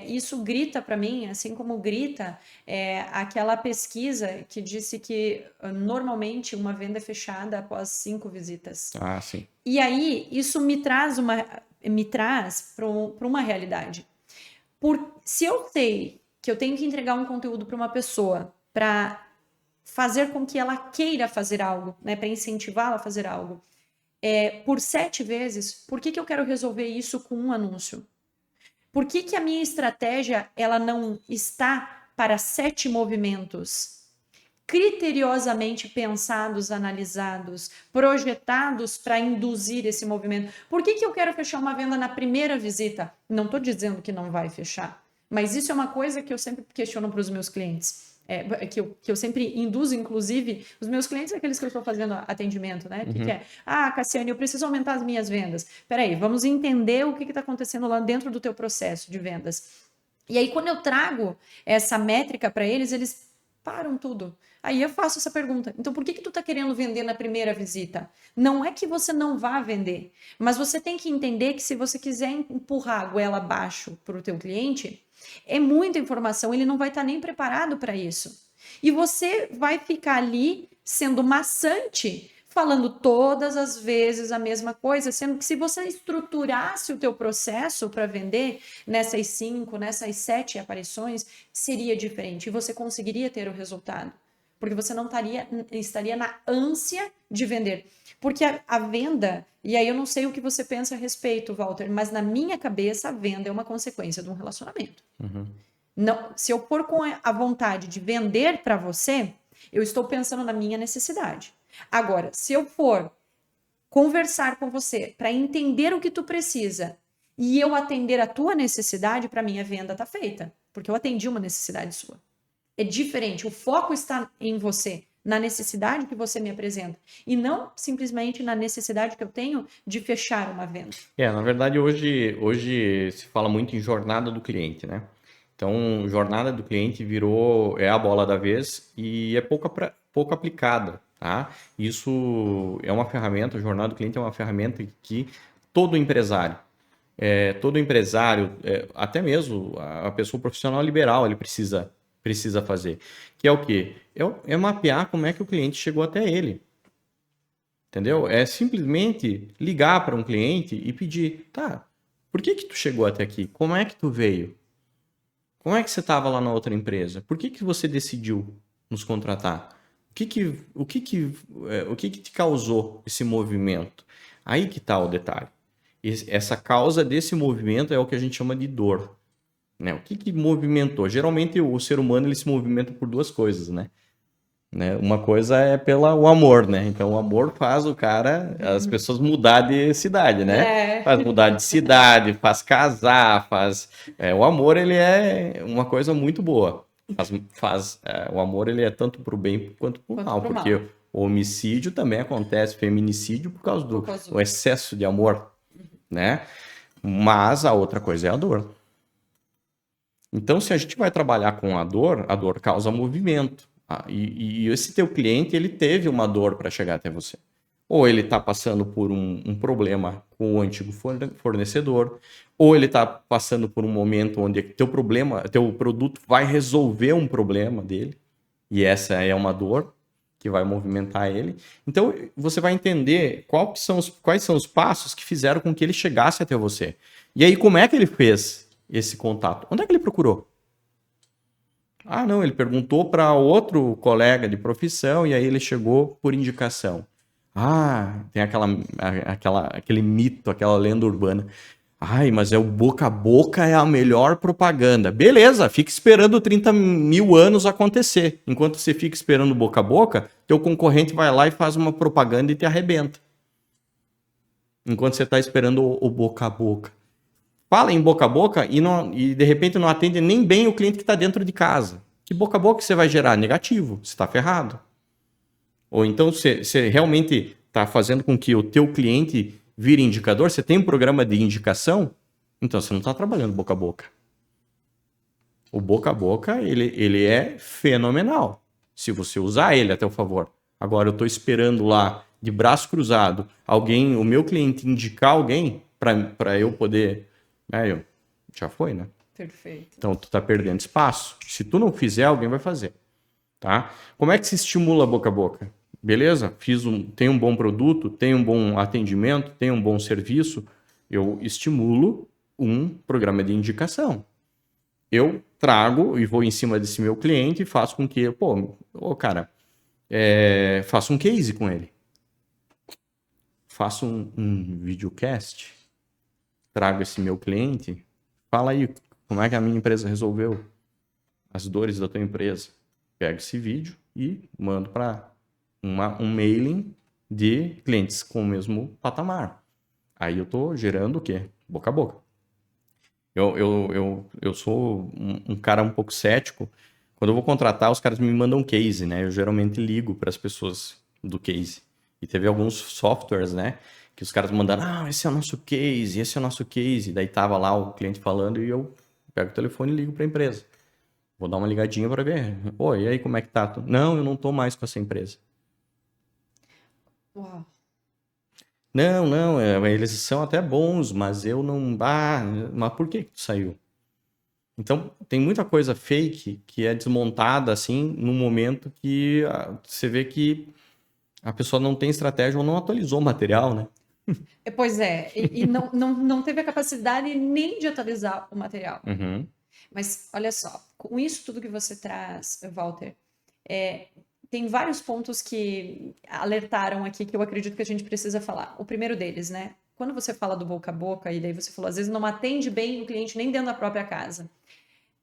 isso grita para mim, assim como grita aquela pesquisa que disse que normalmente uma venda é fechada após 5 visitas. Ah, sim. E aí, isso me traz para uma realidade. Se eu sei que eu tenho que entregar um conteúdo para uma pessoa para fazer com que ela queira fazer algo, né, para incentivá-la a fazer algo, por 7 vezes, por que eu quero resolver isso com um anúncio? Por que a minha estratégia ela não está para 7 movimentos criteriosamente pensados, analisados, projetados para induzir esse movimento? Por que eu quero fechar uma venda na primeira visita? Não estou dizendo que não vai fechar, mas isso é uma coisa que eu sempre questiono para os meus clientes. Que eu sempre induzo, inclusive, os meus clientes, aqueles que eu estou fazendo atendimento, né? Que é, Cassiane, eu preciso aumentar as minhas vendas. Peraí, vamos entender o que está acontecendo lá dentro do teu processo de vendas. E aí, quando eu trago essa métrica para eles param tudo. Aí eu faço essa pergunta. Então, por que tu tá querendo vender na primeira visita? Não é que você não vá vender, mas você tem que entender que se você quiser empurrar a goela abaixo para o teu cliente, é muita informação, ele não vai estar nem preparado para isso. E você vai ficar ali sendo maçante, falando todas as vezes a mesma coisa, sendo que se você estruturasse o teu processo para vender nessas 5, nessas 7 aparições, seria diferente e você conseguiria ter o resultado. Porque você não estaria na ânsia de vender. Porque a venda, e aí eu não sei o que você pensa a respeito, Walter, mas na minha cabeça a venda é uma consequência de um relacionamento. Não, se eu pôr com a vontade de vender para você, eu estou pensando na minha necessidade. Agora, se eu for conversar com você para entender o que tu precisa e eu atender a tua necessidade, para mim a venda está feita, porque eu atendi uma necessidade sua. É diferente, o foco está em você, na necessidade que você me apresenta, e não simplesmente na necessidade que eu tenho de fechar uma venda. Na verdade, hoje se fala muito em jornada do cliente, né? Então, jornada do cliente é a bola da vez e é pouco aplicada, tá? Isso é uma ferramenta, a jornada do cliente é uma ferramenta que todo empresário, até mesmo a pessoa profissional liberal, ele precisa fazer. Que é o quê? É mapear como é que o cliente chegou até ele. Entendeu? É simplesmente ligar para um cliente e pedir, tá, por que tu chegou até aqui? Como é que tu veio? Como é que você estava lá na outra empresa? Por que que você decidiu nos contratar? O que que te causou esse movimento? Aí que está o detalhe. Essa causa desse movimento é o que a gente chama de dor, né? O que que movimentou? Geralmente o ser humano ele se movimenta por duas coisas, né? Uma coisa é o amor, né? Então o amor faz as pessoas mudar de cidade, né? É, Faz mudar de cidade, faz casar, o amor ele é uma coisa muito boa. O amor ele é tanto para o bem quanto para o quanto mal, pro porque mal. o homicídio também acontece, feminicídio por causa Por do causa o do... excesso de amor, né? Mas a outra coisa é a dor. Então, se a gente vai trabalhar com a dor causa movimento. E esse teu cliente, ele teve uma dor para chegar até você. Ou ele está passando por um problema com o antigo fornecedor, ou ele está passando por um momento onde teu produto vai resolver um problema dele, e essa é uma dor que vai movimentar ele. Então, você vai entender quais são os passos que fizeram com que ele chegasse até você. E aí, como é que ele fez esse contato? Onde é que ele procurou? Ah, não, ele perguntou para outro colega de profissão e aí ele chegou por indicação. Ah, tem aquele mito, aquela lenda urbana. Ai, mas é o boca a boca é a melhor propaganda. Beleza, fica esperando 30 mil anos acontecer. Enquanto você fica esperando boca a boca, teu concorrente vai lá e faz uma propaganda e te arrebenta. Enquanto você está esperando o boca a boca. Fala em boca a boca e de repente não atende nem bem o cliente que está dentro de casa. Que boca a boca você vai gerar? Negativo, você está ferrado. Ou então você realmente está fazendo com que o teu cliente vire indicador, você tem um programa de indicação, então você não está trabalhando boca a boca. O boca a boca, ele é fenomenal, se você usar ele a teu favor. Agora eu estou esperando lá, de braço cruzado, o meu cliente indicar alguém para eu poder... já foi, né? Perfeito. Então tu tá perdendo espaço. Se tu não fizer, alguém vai fazer, tá? Como é que se estimula boca a boca? Beleza? Tenho um bom produto, tenho um bom atendimento, tenho um bom serviço, eu estimulo um programa de indicação. Eu trago e vou em cima desse meu cliente e faço com que, faço um case com ele. Faço um videocast, trago esse meu cliente, fala aí como é que a minha empresa resolveu as dores da tua empresa. Pego esse vídeo e mando para um mailing de clientes com o mesmo patamar. Aí eu estou gerando o quê? Boca a boca. Eu sou um cara um pouco cético. Quando eu vou contratar, os caras me mandam case, né? Eu geralmente ligo para as pessoas do case. E teve alguns softwares, né? Que os caras mandaram, esse é o nosso case, esse é o nosso case. Daí tava lá o cliente falando e eu pego o telefone e ligo para a empresa. Vou dar uma ligadinha para ver. Oi, e aí como é que tá? Não, eu não tô mais com essa empresa. Uau. Não, eles são até bons, mas eu não... mas por que tu saiu? Então, tem muita coisa fake que é desmontada, assim, no momento que você vê que a pessoa não tem estratégia ou não atualizou o material, né? Pois é, e não teve a capacidade nem de atualizar o material. Uhum. Mas olha só, com isso tudo que você traz, Walter, tem vários pontos que alertaram aqui que eu acredito que a gente precisa falar. O primeiro deles, né? Quando você fala do boca a boca, e daí você falou, às vezes não atende bem o cliente nem dentro da própria casa.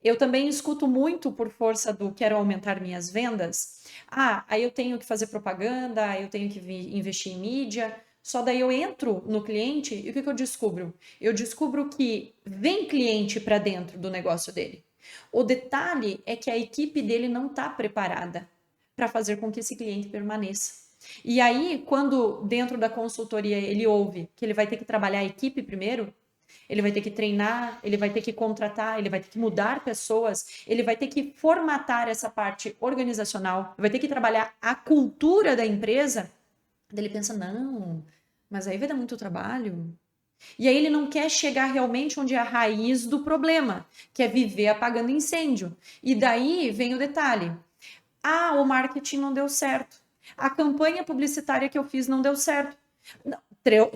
Eu também escuto muito por força do quero aumentar minhas vendas. Aí eu tenho que fazer propaganda, aí eu tenho que investir em mídia. Só daí eu entro no cliente e o que eu descubro? Eu descubro que vem cliente para dentro do negócio dele. O detalhe é que a equipe dele não está preparada para fazer com que esse cliente permaneça. E aí, quando dentro da consultoria ele ouve que ele vai ter que trabalhar a equipe primeiro, ele vai ter que treinar, ele vai ter que contratar, ele vai ter que mudar pessoas, ele vai ter que formatar essa parte organizacional, vai ter que trabalhar a cultura da empresa. Daí ele pensa, não, mas aí vai dar muito trabalho. E aí ele não quer chegar realmente onde é a raiz do problema, que é viver apagando incêndio. E daí vem o detalhe. O marketing não deu certo. A campanha publicitária que eu fiz não deu certo.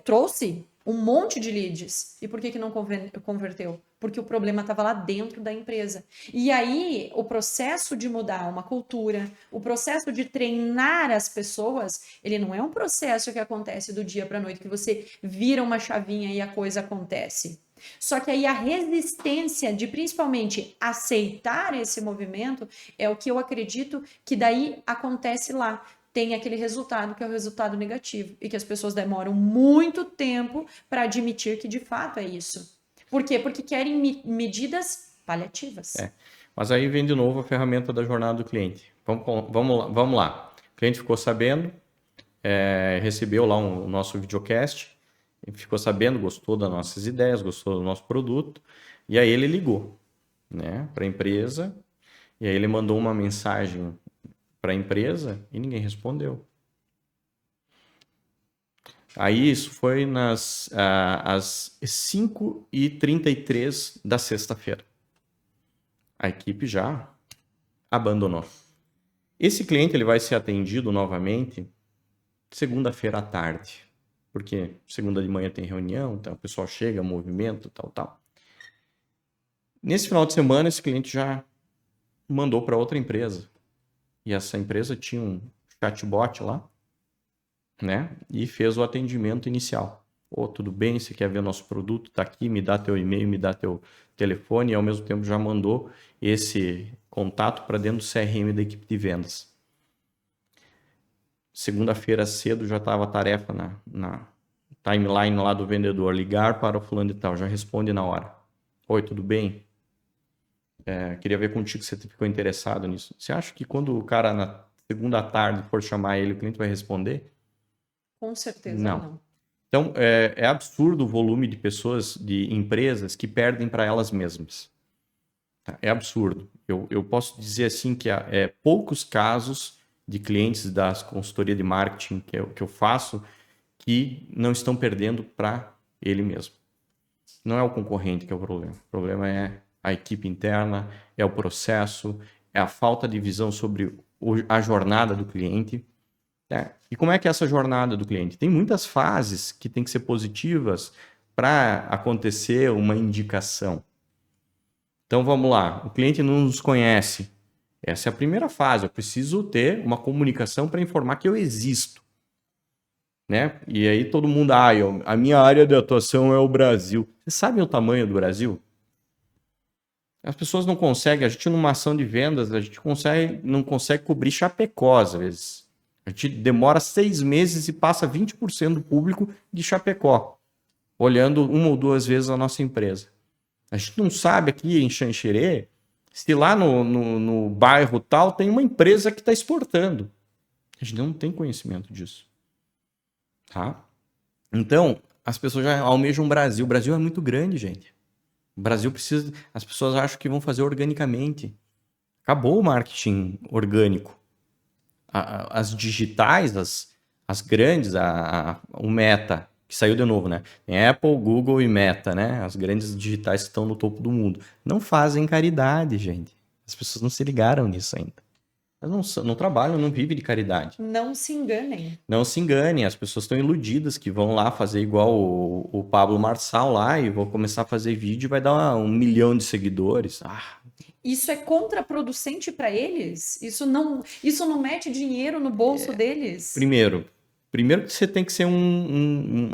Trouxe um monte de leads. E por que não converteu? porque o problema estava lá dentro da empresa. E aí, o processo de mudar uma cultura, o processo de treinar as pessoas, ele não é um processo que acontece do dia para a noite, que você vira uma chavinha e a coisa acontece. Só que aí a resistência de principalmente aceitar esse movimento é o que eu acredito que daí acontece lá. Tem aquele resultado que é o resultado negativo e que as pessoas demoram muito tempo para admitir que de fato é isso. Por quê? Porque querem medidas paliativas. Mas aí vem de novo a ferramenta da jornada do cliente. Vamos lá. O cliente ficou sabendo, recebeu lá o nosso videocast, ficou sabendo, gostou das nossas ideias, gostou do nosso produto, e aí ele ligou, né, para a empresa, e aí ele mandou uma mensagem para a empresa e ninguém respondeu. Aí isso foi às 5h33 da sexta-feira. A equipe já abandonou. Esse cliente ele vai ser atendido novamente segunda-feira à tarde, porque segunda de manhã tem reunião, então o pessoal chega, movimento, tal. Nesse final de semana, esse cliente já mandou para outra empresa. E essa empresa tinha um chatbot lá, né? E fez o atendimento inicial. Tudo bem, você quer ver nosso produto? Tá aqui, me dá teu e-mail, me dá teu telefone, e ao mesmo tempo já mandou esse contato para dentro do CRM da equipe de vendas. Segunda-feira cedo já estava a tarefa na timeline lá do vendedor, ligar para o fulano e tal, já responde na hora. Oi, tudo bem? Queria ver contigo se você ficou interessado nisso. Você acha que quando o cara na segunda tarde for chamar ele, o cliente vai responder? Com certeza Não. Então, é absurdo o volume de pessoas, de empresas que perdem para elas mesmas. É absurdo. Eu posso dizer assim que poucos casos de clientes da consultoria de marketing que eu faço que não estão perdendo para ele mesmo. Não é o concorrente que é o problema. O problema é a equipe interna, é o processo, é a falta de visão sobre a jornada do cliente. E como é que é essa jornada do cliente? Tem muitas fases que tem que ser positivas para acontecer uma indicação. Então vamos lá, o cliente não nos conhece. Essa é a primeira fase, eu preciso ter uma comunicação para informar que eu existo. Né? E aí todo mundo, a minha área de atuação é o Brasil. Vocês sabem o tamanho do Brasil? As pessoas não conseguem, a gente numa ação de vendas, a gente não consegue cobrir Chapecó às vezes. A gente demora 6 meses e passa 20% do público de Chapecó, olhando uma ou duas vezes a nossa empresa. A gente não sabe aqui em Xanxerê se lá no bairro tal tem uma empresa que está exportando. A gente não tem conhecimento disso. Tá? Então, as pessoas já almejam o Brasil. O Brasil é muito grande, gente. O Brasil precisa... As pessoas acham que vão fazer organicamente. Acabou o marketing orgânico. As digitais, as grandes, o Meta, que saiu de novo, né? Tem Apple, Google e Meta, né? As grandes digitais que estão no topo do mundo. Não fazem caridade, gente. As pessoas não se ligaram nisso ainda. Elas não trabalham, não vivem de caridade. Não se enganem. Não se enganem, as pessoas estão iludidas que vão lá fazer igual o Pablo Marçal lá e vão começar a fazer vídeo e vai dar 1 milhão de seguidores. Isso é contraproducente para eles? Isso não mete dinheiro no bolso deles? Primeiro que você tem que ser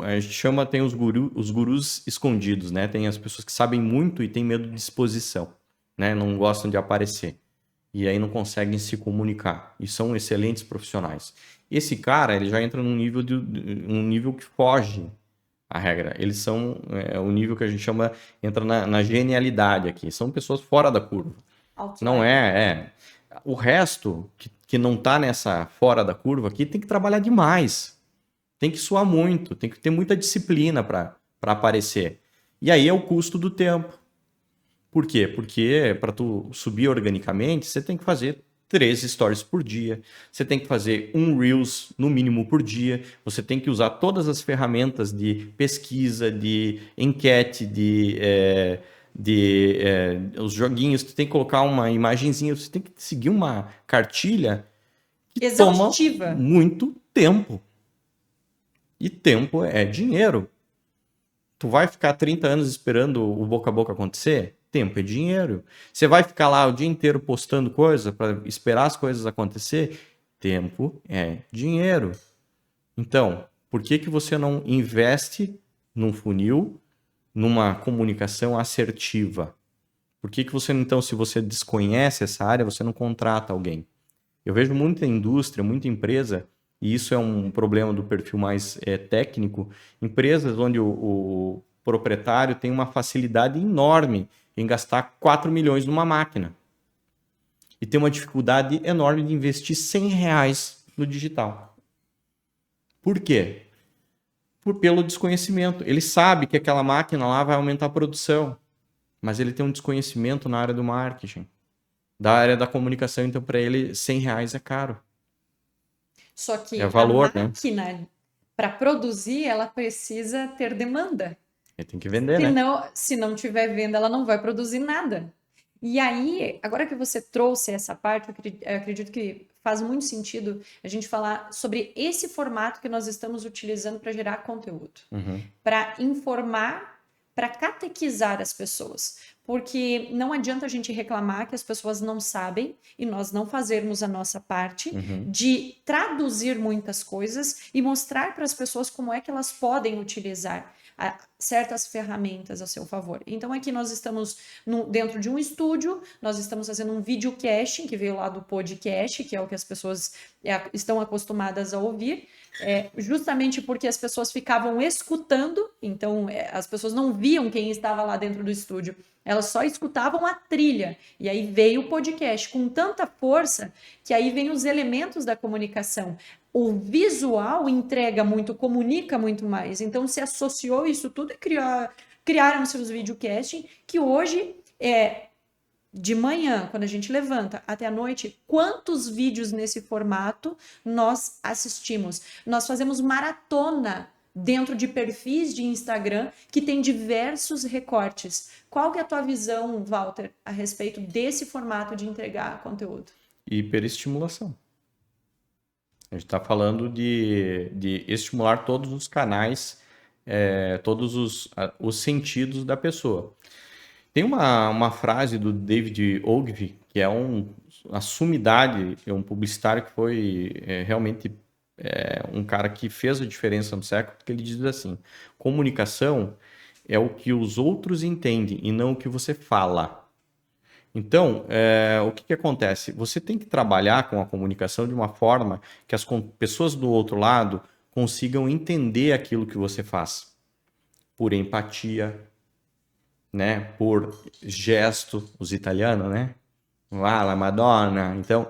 a gente chama, tem os gurus escondidos, né? Tem as pessoas que sabem muito e têm medo de exposição, né? Não gostam de aparecer. E aí não conseguem se comunicar. E são excelentes profissionais. Esse cara, ele já entra num nível que foge à regra. Eles são o nível que a gente chama, entra na genialidade aqui. São pessoas fora da curva. Não o resto que não está nessa fora da curva aqui tem que trabalhar demais. Tem que suar muito, tem que ter muita disciplina para aparecer. E aí é o custo do tempo. Por quê? Porque para tu subir organicamente, você tem que fazer 3 stories por dia, você tem que fazer um Reels no mínimo por dia, você tem que usar todas as ferramentas de pesquisa, de enquete, os joguinhos, tu tem que colocar uma imagenzinha, você tem que seguir uma cartilha que exaustiva. Toma muito tempo. E tempo é dinheiro. Tu vai ficar 30 anos esperando o boca a boca acontecer? Tempo é dinheiro. Você vai ficar lá o dia inteiro postando coisa para esperar as coisas acontecer? Tempo é dinheiro. Então, por que que você não investe num funil, numa comunicação assertiva? Por que que você, então, se você desconhece essa área, você não contrata alguém? Eu vejo muita indústria, muita empresa, e isso é um problema do perfil mais técnico, empresas onde o proprietário tem uma facilidade enorme em gastar 4 milhões numa máquina e tem uma dificuldade enorme de investir R$ 100 no digital. Por quê? Pelo desconhecimento. Ele sabe que aquela máquina lá vai aumentar a produção, mas ele tem um desconhecimento na área do marketing, da área da comunicação, então para ele R$ 100 é caro. Só É que a valor, né? máquina, para produzir, ela precisa ter demanda. Ele tem que vender, né? Se não tiver venda, ela não vai produzir nada. E aí, agora que você trouxe essa parte, eu acredito que faz muito sentido a gente falar sobre esse formato que nós estamos utilizando para gerar conteúdo, para informar, para catequizar as pessoas. Porque não adianta a gente reclamar que as pessoas não sabem e nós não fazermos a nossa parte de traduzir muitas coisas e mostrar para as pessoas como é que elas podem utilizar certas ferramentas a seu favor. Então aqui nós estamos dentro de um estúdio, nós estamos fazendo um videocasting, que veio lá do podcast, que é o que as pessoas estão acostumadas a ouvir, justamente porque as pessoas ficavam escutando, então as pessoas não viam quem estava lá dentro do estúdio, elas só escutavam a trilha, e aí veio o podcast com tanta força, que aí vem os elementos da comunicação. O visual entrega muito, comunica muito mais. Então, se associou isso tudo e criaram-se os videocasting, que hoje, de manhã, quando a gente levanta, até a noite, quantos vídeos nesse formato nós assistimos? Nós fazemos maratona dentro de perfis de Instagram que tem diversos recortes. Qual que é a tua visão, Walter, a respeito desse formato de entregar conteúdo? Hiperestimulação. A gente está falando de estimular todos os canais, todos os sentidos da pessoa. Tem uma frase do David Ogilvy, que é uma sumidade, é um publicitário que foi realmente um cara que fez a diferença no século, que ele diz assim: comunicação é o que os outros entendem e não o que você fala. Então, o que acontece? Você tem que trabalhar com a comunicação de uma forma que as pessoas do outro lado consigam entender aquilo que você faz. Por empatia, né? Por gesto, os italianos, né? La Madonna. Então,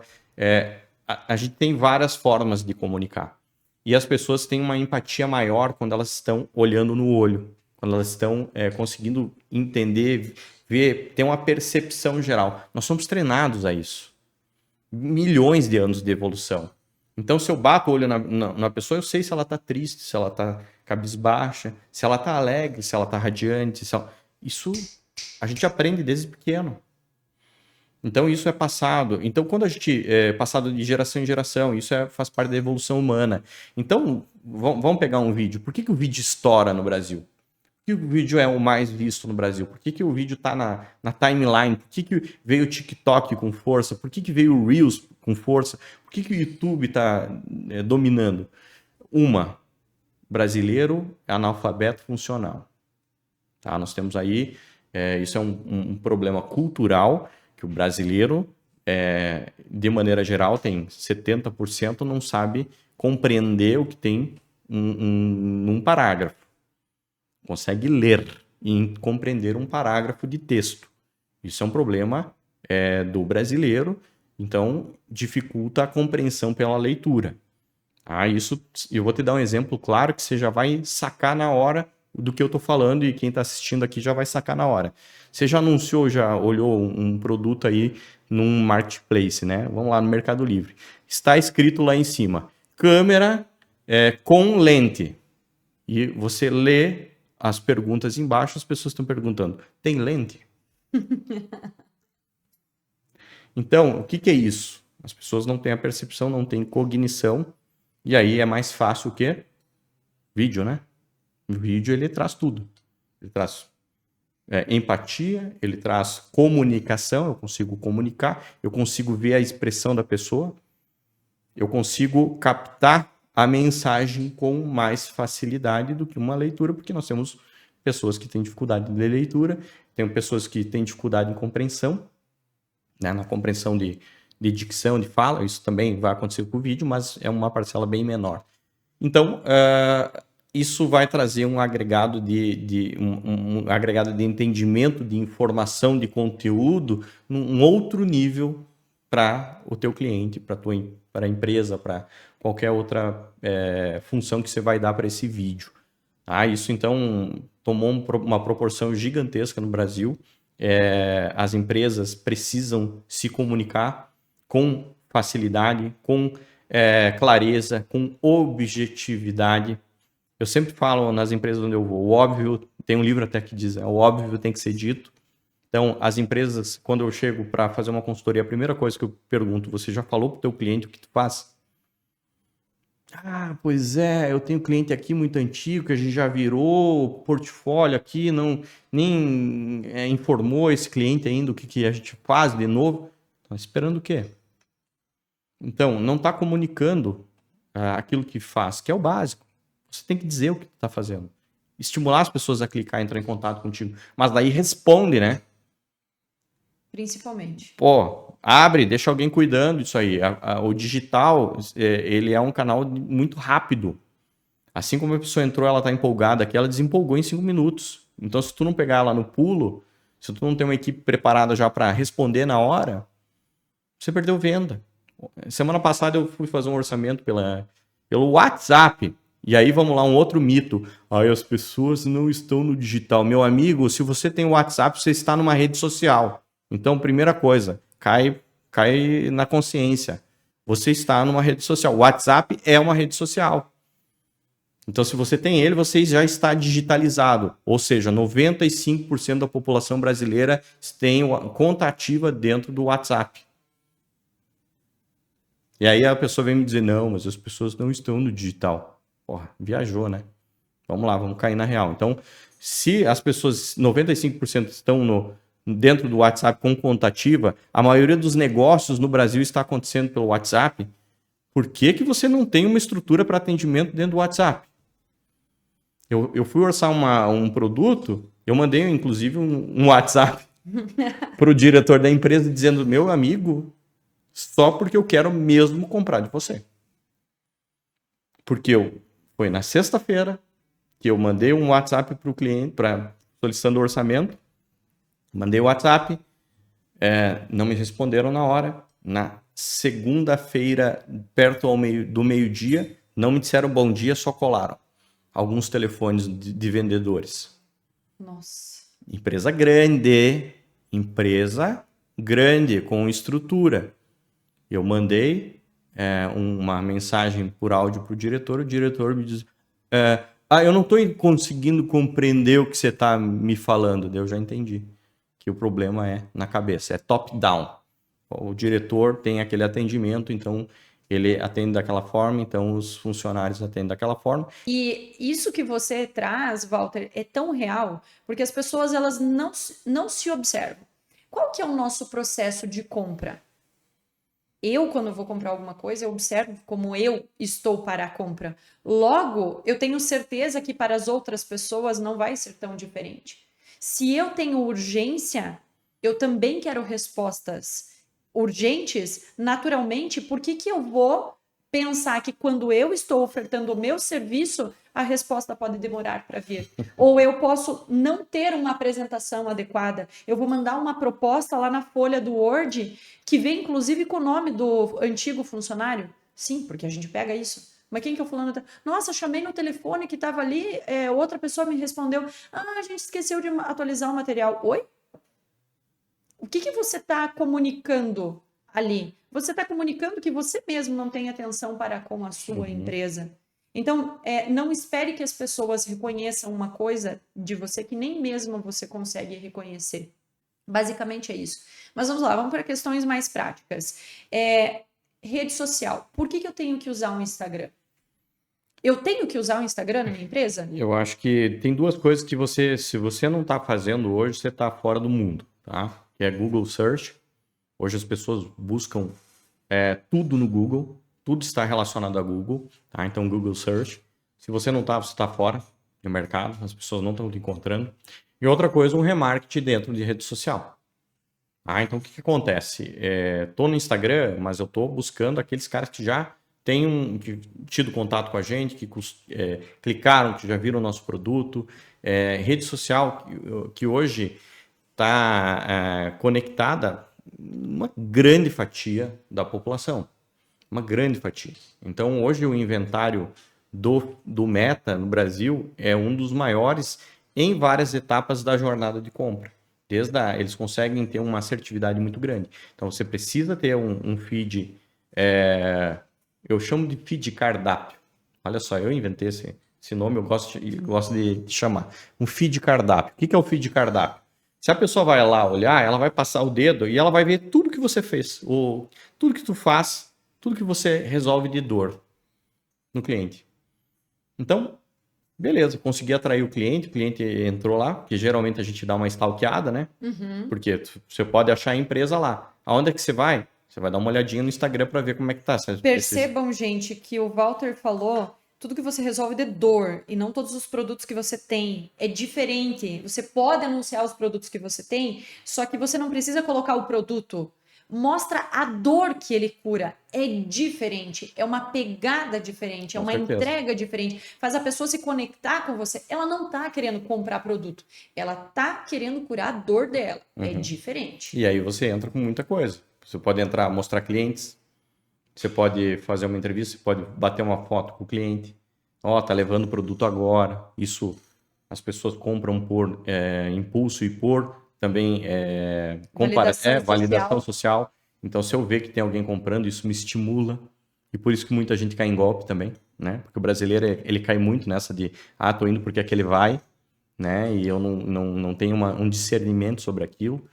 a gente tem várias formas de comunicar. E as pessoas têm uma empatia maior quando elas estão olhando no olho, quando elas estão conseguindo entender, ver, ter uma percepção geral. Nós somos treinados a isso. Milhões de anos de evolução. Então, se eu bato o olho na pessoa, eu sei se ela está triste, se ela está cabisbaixa, se ela está alegre, se ela está radiante. Isso a gente aprende desde pequeno. Então, isso é passado. Então, quando a gente é passado de geração em geração, isso faz parte da evolução humana. Então, vamos pegar um vídeo. Por que o vídeo estoura no Brasil? Por que o vídeo é o mais visto no Brasil? Por que o vídeo está na timeline? Por que veio o TikTok com força? Por que veio o Reels com força? Por que o YouTube está dominando? Brasileiro é analfabeto funcional. Tá? Nós temos aí, isso é um problema cultural, que o brasileiro, de maneira geral, tem 70% não sabe compreender o que tem num parágrafo. Consegue ler e compreender um parágrafo de texto. Isso é um problema do brasileiro, então dificulta a compreensão pela leitura. Isso, eu vou te dar um exemplo claro que você já vai sacar na hora do que eu estou falando e quem está assistindo aqui já vai sacar na hora. Você já anunciou, já olhou um produto aí num marketplace, né? Vamos lá no Mercado Livre. Está escrito lá em cima, câmera com lente. E você lê as perguntas embaixo, as pessoas estão perguntando, tem lente? Então, o que é isso? As pessoas não têm a percepção, não têm cognição, e aí é mais fácil o quê? Vídeo, né? O vídeo, ele traz tudo. ele traz empatia, ele traz comunicação, eu consigo comunicar, eu consigo ver a expressão da pessoa, eu consigo captar a mensagem com mais facilidade do que uma leitura, porque nós temos pessoas que têm dificuldade de ler leitura, temos pessoas que têm dificuldade em compreensão, né, na compreensão de dicção, de fala, isso também vai acontecer com o vídeo, mas é uma parcela bem menor. Então, isso vai trazer um agregado um agregado de entendimento, de informação, de conteúdo, num outro nível para o teu cliente, para a empresa, para qualquer outra função que você vai dar para esse vídeo. Isso, então, tomou uma proporção gigantesca no Brasil. As empresas precisam se comunicar com facilidade, com clareza, com objetividade. Eu sempre falo nas empresas onde eu vou, o óbvio, tem um livro até que diz, o óbvio tem que ser dito. Então, as empresas, quando eu chego para fazer uma consultoria, a primeira coisa que eu pergunto, você já falou para o teu cliente o que tu faz? Pois é, eu tenho cliente aqui muito antigo, que a gente já virou portfólio aqui, nem informou esse cliente ainda o que a gente faz de novo. Estão esperando o quê? Então, não está comunicando aquilo que faz, que é o básico. Você tem que dizer o que está fazendo. Estimular as pessoas a clicar, entrar em contato contigo. Mas daí responde, né? Principalmente. Abre, deixa alguém cuidando disso aí. O digital, ele é um canal muito rápido. Assim como a pessoa entrou, ela está empolgada aqui, ela desempolgou em 5 minutos. Então, se tu não pegar ela no pulo, se tu não tem uma equipe preparada já para responder na hora, você perdeu venda. Semana passada eu fui fazer um orçamento pelo WhatsApp. E aí, vamos lá, um outro mito. As pessoas não estão no digital. Meu amigo, se você tem o WhatsApp, você está numa rede social. Então, primeira coisa, cai na consciência. Você está numa rede social. O WhatsApp é uma rede social. Então, se você tem ele, você já está digitalizado. Ou seja, 95% da população brasileira tem conta ativa dentro do WhatsApp. E aí a pessoa vem me dizer, não, mas as pessoas não estão no digital. Viajou, né? Vamos lá, vamos cair na real. Então, se as pessoas, 95% estão dentro do WhatsApp com conta ativa, a maioria dos negócios no Brasil está acontecendo pelo WhatsApp. Por que você não tem uma estrutura para atendimento dentro do WhatsApp? Eu fui orçar um produto, eu mandei inclusive um WhatsApp para o diretor da empresa dizendo, meu amigo, só porque eu quero mesmo comprar de você. Porque foi na sexta-feira que eu mandei um WhatsApp para o cliente, solicitando o orçamento. Mandei o WhatsApp, não me responderam na hora. Na segunda-feira, perto do meio-dia, não me disseram bom dia, só colaram alguns telefones de vendedores. Nossa. Empresa grande, com estrutura. Eu mandei uma mensagem por áudio para o diretor me diz, eu não estou conseguindo compreender o que você está me falando. Eu já entendi que o problema é na cabeça, é top-down. O diretor tem aquele atendimento, então ele atende daquela forma, então os funcionários atendem daquela forma. E isso que você traz, Walter, é tão real, porque as pessoas elas não se observam. Qual que é o nosso processo de compra? Eu, quando vou comprar alguma coisa, eu observo como eu estou para a compra. Logo, eu tenho certeza que para as outras pessoas não vai ser tão diferente. Se eu tenho urgência, eu também quero respostas urgentes, naturalmente, por que eu vou pensar que quando eu estou ofertando o meu serviço, a resposta pode demorar para vir? Ou eu posso não ter uma apresentação adequada, eu vou mandar uma proposta lá na folha do Word, que vem inclusive com o nome do antigo funcionário? Sim, porque a gente pega isso. Mas quem que eu falando? Nossa, chamei no telefone que estava ali, outra pessoa me respondeu, a gente esqueceu de atualizar o material. Oi? O que você está comunicando ali? Você está comunicando que você mesmo não tem atenção para com a sua empresa. Então, não espere que as pessoas reconheçam uma coisa de você que nem mesmo você consegue reconhecer. Basicamente é isso. Mas vamos lá, vamos para questões mais práticas. Rede social. Por que eu tenho que usar um Instagram? Eu tenho que usar o Instagram na minha empresa? Eu acho que tem duas coisas que você, se você não está fazendo hoje, você está fora do mundo, tá? Que é Google Search. Hoje as pessoas buscam tudo no Google, tudo está relacionado a Google, tá? Então Google Search. Se você não está, você está fora do mercado, as pessoas não estão te encontrando. E outra coisa, um remarketing dentro de rede social. Então o que acontece? Tô no Instagram, mas eu tô buscando aqueles caras que já têm tido contato com a gente, que clicaram, que já viram o nosso produto. Rede social que hoje está conectada uma grande fatia da população. Uma grande fatia. Então hoje o inventário do Meta no Brasil é um dos maiores em várias etapas da jornada de compra. Eles conseguem ter uma assertividade muito grande. Então você precisa ter um feed, eu chamo de feed cardápio. Olha só, eu inventei esse nome, eu gosto de chamar. Um feed cardápio. O que é o feed cardápio? Se a pessoa vai lá olhar, ela vai passar o dedo e ela vai ver tudo que você fez, tudo que tu faz, tudo que você resolve de dor no cliente. Então, beleza, consegui atrair o cliente entrou lá, porque geralmente a gente dá uma stalkeada, né? Uhum. Porque você pode achar a empresa lá. Aonde é que você vai? Você vai dar uma olhadinha no Instagram para ver como é que tá. Percebam, gente, que o Walter falou, tudo que você resolve de dor e não todos os produtos que você tem é diferente. Você pode anunciar os produtos que você tem, só que você não precisa colocar o produto. Mostra a dor que ele cura. É diferente, é uma pegada diferente, é Com uma certeza. entrega diferente. Faz a pessoa se conectar com você. Ela não tá querendo comprar produto, ela tá querendo curar a dor dela. É diferente. E aí você entra com muita coisa. Você pode entrar, mostrar clientes, você pode fazer uma entrevista, você pode bater uma foto com o cliente. Tá levando o produto agora. Isso as pessoas compram por impulso e por também validação social. Então, se eu ver que tem alguém comprando, isso me estimula. E por isso que muita gente cai em golpe também, né? Porque o brasileiro, ele cai muito nessa de, tô indo porque aquele vai, né? E eu não tenho um discernimento sobre aquilo.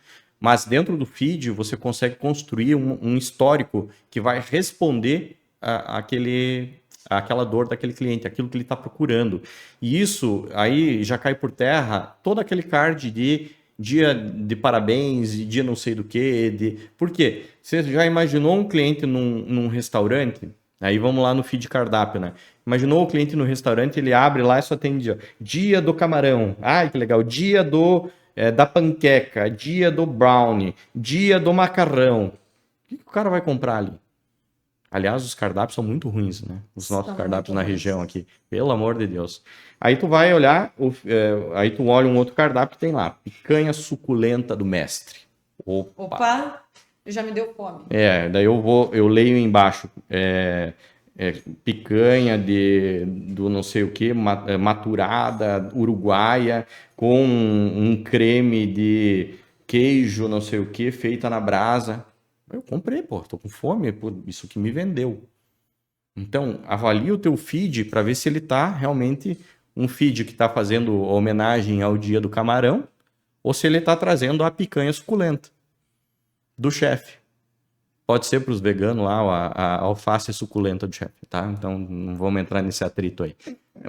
Mas dentro do feed, você consegue construir um histórico que vai responder aquela dor daquele cliente, aquilo que ele está procurando. E isso aí já cai por terra todo aquele card de dia de parabéns, de dia não sei do que. Por quê? Você já imaginou um cliente num restaurante? Aí vamos lá no feed cardápio, né? Imaginou o cliente no restaurante, ele abre lá e só tem dia do camarão. Ai, que legal. Dia da panqueca, dia do brownie, dia do macarrão. O que o cara vai comprar ali? Aliás, os cardápios são muito ruins, né? Os nossos cardápios na região aqui. Pelo amor de Deus. Aí tu vai olhar, aí tu olha um outro cardápio que tem lá. Picanha suculenta do mestre. Opa, já me deu fome. Daí eu leio embaixo. Picanha do não sei o que, maturada, uruguaia, com um creme de queijo, não sei o que, feita na brasa. Eu comprei, tô com fome, isso que me vendeu. Então, avalie o teu feed para ver se ele tá realmente um feed que está fazendo homenagem ao dia do camarão ou se ele está trazendo a picanha suculenta do chefe. Pode ser para os veganos lá, a alface suculenta do chefe, tá? Então, não vamos entrar nesse atrito aí.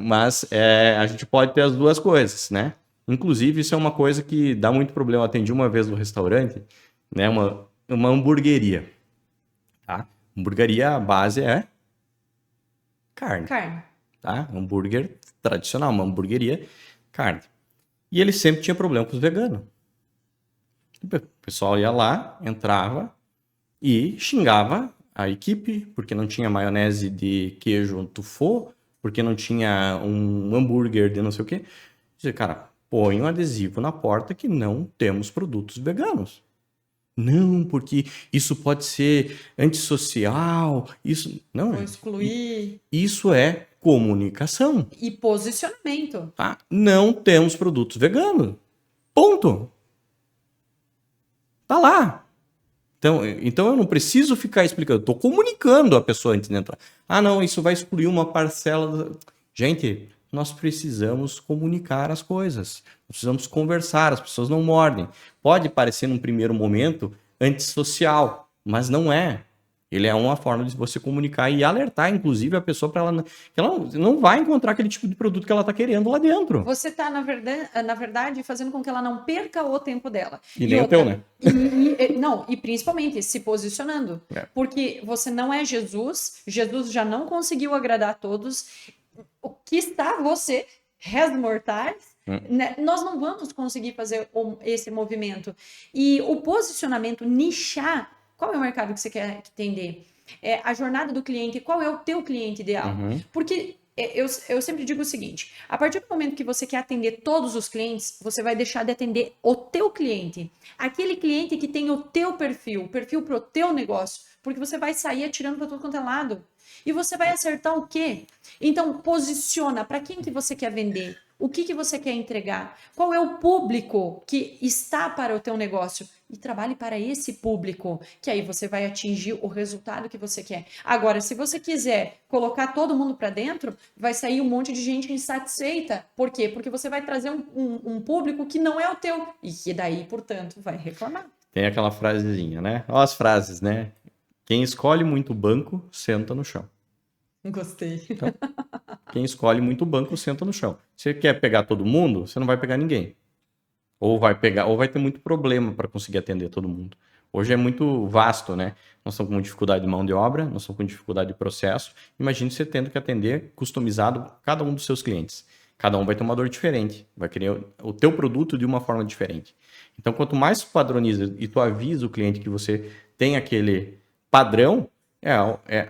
Mas a gente pode ter as duas coisas, né? Inclusive, isso é uma coisa que dá muito problema. Eu atendi uma vez no restaurante, né? Uma hamburgueria, tá? Hamburgueria, a base é carne. Tá? Hambúrguer tradicional, uma hamburgueria, carne. E ele sempre tinha problema com os veganos. O pessoal ia lá, entrava e xingava a equipe, porque não tinha maionese de queijo tufô, porque não tinha um hambúrguer de não sei o quê. Dizia, cara, põe um adesivo na porta que não temos produtos veganos. Não, porque isso pode ser antissocial, isso... Não, vou excluir. Isso é comunicação. E posicionamento. Tá? Não temos produtos veganos. Ponto. Tá lá. Então eu não preciso ficar explicando. Estou comunicando a pessoa antes de entrar. Não, isso vai excluir uma parcela. Gente, nós precisamos comunicar as coisas. Precisamos conversar, as pessoas não mordem. Pode parecer num primeiro momento antissocial, mas não é. Ele é uma forma de você comunicar e alertar, inclusive, a pessoa para ela, que ela não vai encontrar aquele tipo de produto que ela está querendo lá dentro. Você está, na verdade, fazendo com que ela não perca o tempo dela. E nem o teu, né? Não, e principalmente se posicionando. É. Porque você não é Jesus, Jesus já não conseguiu agradar a todos. O que está você, réis mortais, né? Nós não vamos conseguir fazer esse movimento. E o posicionamento, nichar, qual é o mercado que você quer atender? A jornada do cliente, qual é o teu cliente ideal? Porque eu sempre digo o seguinte, a partir do momento que você quer atender todos os clientes, você vai deixar de atender o teu cliente. Aquele cliente que tem o teu perfil para o teu negócio, porque você vai sair atirando para todo quanto é lado. E você vai acertar o quê? Então, posiciona para quem que você quer vender. O que você quer entregar? Qual é o público que está para o teu negócio? E trabalhe para esse público, que aí você vai atingir o resultado que você quer. Agora, se você quiser colocar todo mundo para dentro, vai sair um monte de gente insatisfeita. Por quê? Porque você vai trazer um público que não é o teu e que daí, portanto, vai reclamar. Tem aquela frasezinha, né? Olha as frases, né? Quem escolhe muito banco, senta no chão. Gostei. Então, quem escolhe muito banco, senta no chão. Você quer pegar todo mundo, você não vai pegar ninguém. Ou vai ter muito problema para conseguir atender todo mundo. Hoje é muito vasto, né? Nós estamos com dificuldade de mão de obra, nós estamos com dificuldade de processo. Imagine você tendo que atender customizado cada um dos seus clientes. Cada um vai ter uma dor diferente, vai querer o teu produto de uma forma diferente. Então, quanto mais tu padroniza e tu avisa o cliente que você tem aquele padrão,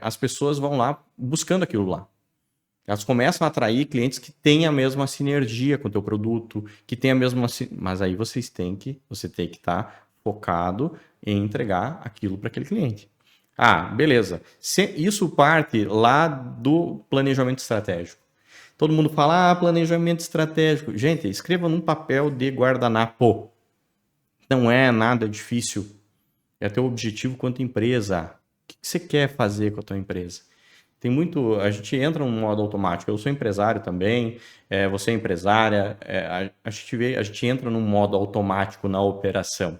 as pessoas vão lá buscando aquilo lá. Elas começam a atrair clientes que têm a mesma sinergia com o teu produto, que têm a mesma... Mas aí você tem que estar focado em entregar aquilo para aquele cliente. Ah, beleza. Isso parte lá do planejamento estratégico. Todo mundo fala, planejamento estratégico. Gente, escreva num papel de guardanapo. Não é nada difícil. É teu objetivo quanto empresa. O que você quer fazer com a tua empresa? A gente entra num modo automático. Eu sou empresário também, você é empresária, a gente entra num modo automático na operação,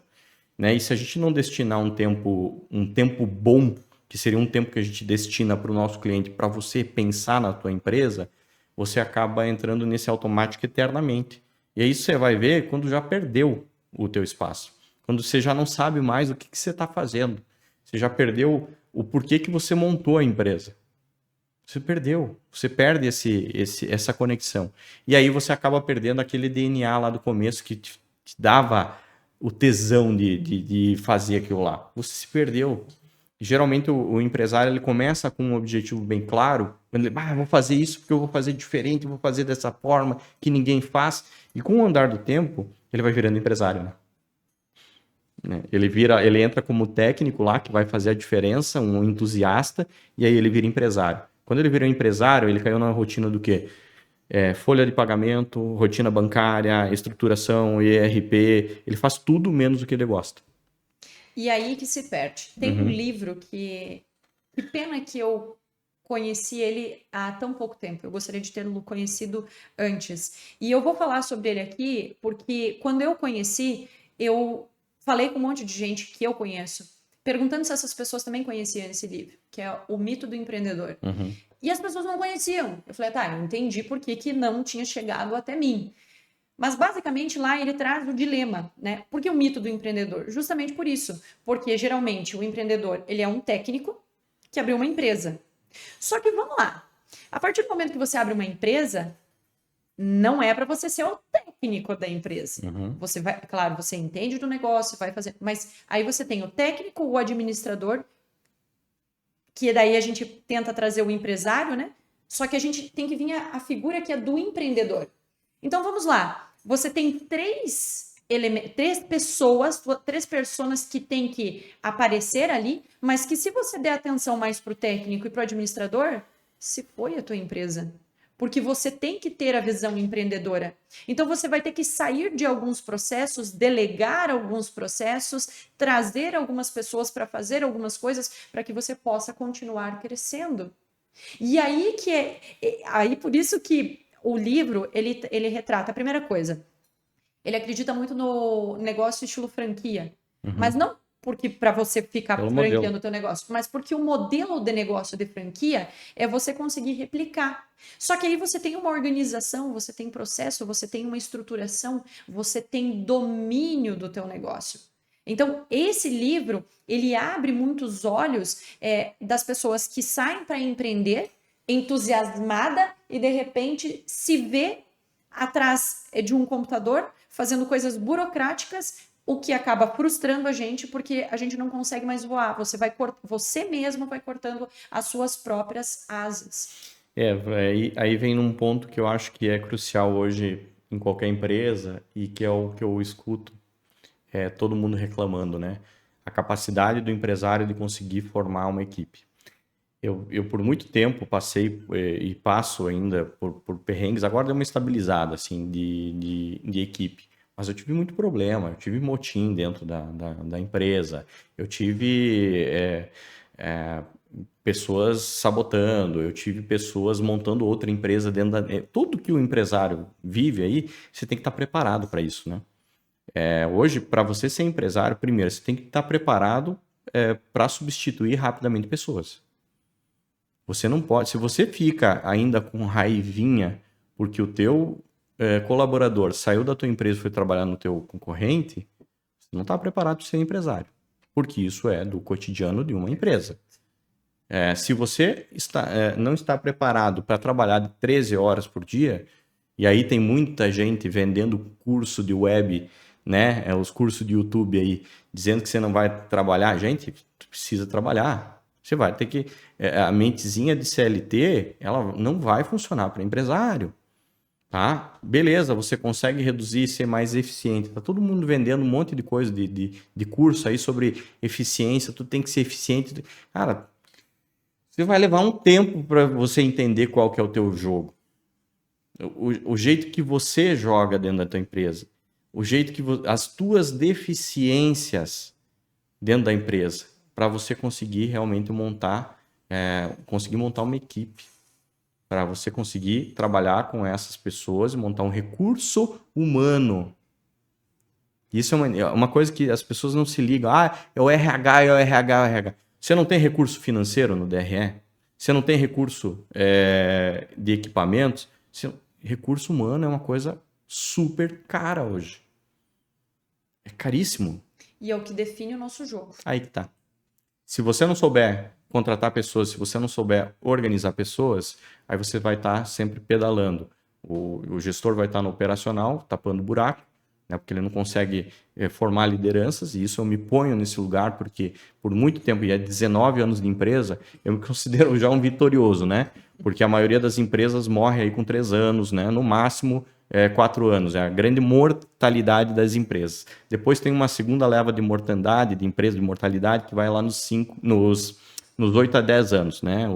né? E se a gente não destinar um tempo bom, que seria um tempo que a gente destina para o nosso cliente, para você pensar na tua empresa, você acaba entrando nesse automático eternamente. E aí você vai ver quando já perdeu o teu espaço, quando você já não sabe mais o que você está fazendo, você já perdeu o porquê que você montou a empresa. Você perdeu, você perde essa conexão. E aí você acaba perdendo aquele DNA lá do começo que te dava o tesão de fazer aquilo lá. Você se perdeu. Geralmente o empresário ele começa com um objetivo bem claro, ele, vou fazer isso porque eu vou fazer diferente, vou fazer dessa forma que ninguém faz. E com o andar do tempo, ele vai virando empresário, né? Ele entra como técnico lá, que vai fazer a diferença, um entusiasta, e aí ele vira empresário. Quando ele virou empresário, ele caiu na rotina do quê? Folha de pagamento, rotina bancária, estruturação, ERP. Ele faz tudo menos o que ele gosta. E aí que se perde. Tem um livro que pena que eu conheci ele há tão pouco tempo. Eu gostaria de tê-lo conhecido antes. E eu vou falar sobre ele aqui porque quando eu conheci, eu falei com um monte de gente que eu conheço, perguntando se essas pessoas também conheciam esse livro, que é O Mito do Empreendedor. E as pessoas não conheciam. Eu falei, eu entendi por que não tinha chegado até mim. Mas basicamente lá ele traz o dilema, né? Por que o mito do empreendedor? Justamente por isso. Porque geralmente o empreendedor, ele é um técnico que abriu uma empresa. Só que vamos lá. A partir do momento que você abre uma empresa, não é para você ser o técnico da empresa. Você vai, claro, você entende do negócio, vai fazer, mas aí você tem o técnico, o administrador, que daí a gente tenta trazer o empresário, né? Só que a gente tem que vir a figura que é do empreendedor. Então vamos lá. Você tem três pessoas que tem que aparecer ali, mas que se você der atenção mais para o técnico e para o administrador, se foi a tua empresa. Porque você tem que ter a visão empreendedora. Então você vai ter que sair de alguns processos, delegar alguns processos, trazer algumas pessoas para fazer algumas coisas para que você possa continuar crescendo. E aí aí por isso que o livro ele retrata a primeira coisa. Ele acredita muito no negócio estilo franquia, mas não porque para você ficar Pelo franqueando modelo. o teu negócio, mas porque o modelo de negócio de franquia é você conseguir replicar. Só que aí você tem uma organização, você tem processo, você tem uma estruturação, você tem domínio do teu negócio. Então, esse livro, ele abre muitos olhos das pessoas que saem para empreender, entusiasmada e de repente se vê atrás de um computador fazendo coisas burocráticas, o que acaba frustrando a gente porque a gente não consegue mais voar. Você mesmo vai cortando as suas próprias asas. Aí vem num ponto que eu acho que é crucial hoje em qualquer empresa e que é o que eu escuto, todo mundo reclamando, né? A capacidade do empresário de conseguir formar uma equipe. Eu por muito tempo passei e passo ainda por perrengues, agora deu uma estabilizada assim, de equipe. Mas eu tive muito problema, eu tive motim dentro da empresa, eu tive pessoas sabotando, eu tive pessoas montando outra empresa dentro tudo que o empresário vive aí, você tem que estar preparado para isso, né? Hoje, para você ser empresário, primeiro, você tem que estar preparado para substituir rapidamente pessoas. Você não pode, se você fica ainda com raivinha porque o teu colaborador saiu da tua empresa e foi trabalhar no teu concorrente, você não está preparado para ser empresário, porque isso é do cotidiano de uma empresa. Se você não está preparado para trabalhar de 13 horas por dia, e aí tem muita gente vendendo curso de web, né? Os cursos de YouTube aí, dizendo que você não vai trabalhar. Gente, tu precisa trabalhar. Você vai ter que. A mentezinha de CLT, ela não vai funcionar para empresário. Tá? Beleza, você consegue reduzir e ser mais eficiente. Tá todo mundo vendendo um monte de coisa de curso aí sobre eficiência, tu tem que ser eficiente. Cara, você vai levar um tempo para você entender qual que é o teu jogo. O jeito que você joga dentro da tua empresa. O jeito que as tuas deficiências dentro da empresa. Para você conseguir realmente conseguir montar uma equipe. Para você conseguir trabalhar com essas pessoas e montar um recurso humano. Isso é uma coisa que as pessoas não se ligam. É o RH, é o RH, é o RH. Você não tem recurso financeiro no DRE? Você não tem recurso de equipamentos? Recurso humano é uma coisa super cara hoje. É caríssimo. E é o que define o nosso jogo. Aí que tá. Se você não souber contratar pessoas, se você não souber organizar pessoas, aí você vai estar sempre pedalando. O gestor vai estar no operacional, tapando buraco, né, porque ele não consegue formar lideranças, e isso eu me ponho nesse lugar, porque por muito tempo, e é 19 anos de empresa, eu me considero já um vitorioso, né? Porque a maioria das empresas morre aí com 3 anos, né? No máximo 4 anos, é a grande mortalidade das empresas. Depois tem uma segunda leva de mortandade, de empresa de mortalidade, que vai lá nos 8 a 10 anos, né?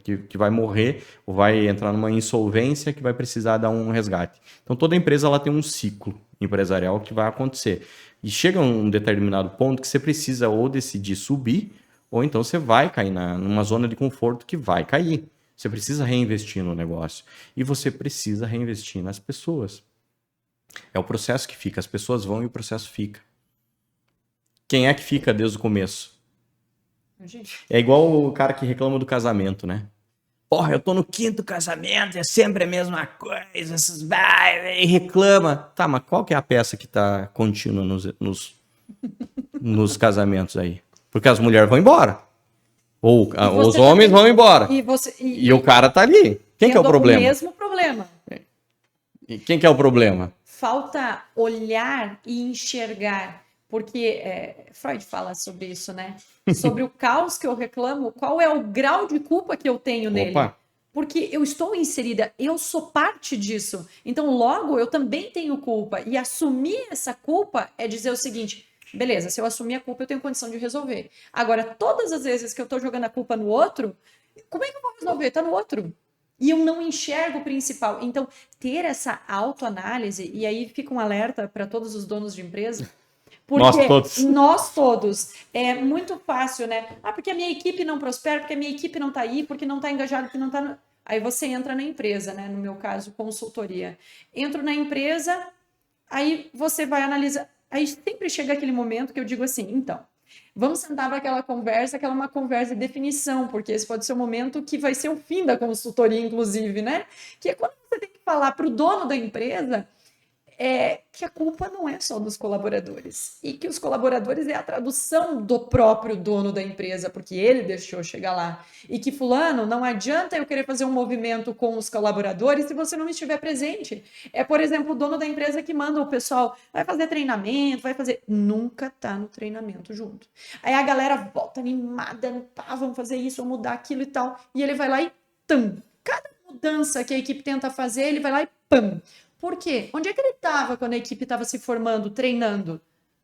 Que vai morrer ou vai entrar numa insolvência que vai precisar dar um resgate. Então, toda empresa ela tem um ciclo empresarial que vai acontecer. E chega um determinado ponto que você precisa ou decidir subir, ou então você vai cair numa zona de conforto que vai cair. Você precisa reinvestir no negócio. E você precisa reinvestir nas pessoas. É o processo que fica. As pessoas vão e o processo fica. Quem é que fica desde o começo? É igual o cara que reclama do casamento, né? Porra, eu tô no 5º casamento, é sempre a mesma coisa, esses vai e reclama. Tá, mas qual que é a peça que tá contínua nos casamentos aí? Porque as mulheres vão embora. Ou os homens vão embora. E o cara tá ali. Quem que é o problema? O mesmo problema. E quem que é o problema? Falta olhar e enxergar. Porque Freud fala sobre isso, né? Sobre o caos que eu reclamo, qual é o grau de culpa que eu tenho nele. Porque eu estou inserida, eu sou parte disso. Então, logo, eu também tenho culpa. E assumir essa culpa é dizer o seguinte: beleza, se eu assumir a culpa, eu tenho condição de resolver. Agora, todas as vezes que eu estou jogando a culpa no outro, como é que eu vou resolver? Tá no outro. E eu não enxergo o principal. Então, ter essa autoanálise, e aí fica um alerta para todos os donos de empresa. Porque nós todos. É muito fácil, né? Porque a minha equipe não prospera, porque a minha equipe não tá aí, porque não tá engajado, porque não tá... No... Aí você entra na empresa, né? No meu caso, consultoria. Entro na empresa, aí você vai analisar... Aí sempre chega aquele momento que eu digo assim, então, Vamos sentar para aquela conversa, que ela é uma conversa de definição, porque esse pode ser o momento que vai ser o fim da consultoria, inclusive, né? Que é quando você tem que falar para o dono da empresa que a culpa não é só dos colaboradores e que os colaboradores é a tradução do próprio dono da empresa, porque ele deixou chegar lá. E que fulano, não adianta eu querer fazer um movimento com os colaboradores se você não estiver presente. É, por exemplo, o dono da empresa que manda o pessoal, vai fazer treinamento, vai fazer... Nunca tá no treinamento junto. Aí a galera volta animada, pá, vamos fazer isso, vamos mudar aquilo e tal. E ele vai lá e tam. Cada mudança que a equipe tenta fazer, ele vai lá e pam. Por quê? Onde é que ele estava quando a equipe estava se formando, treinando?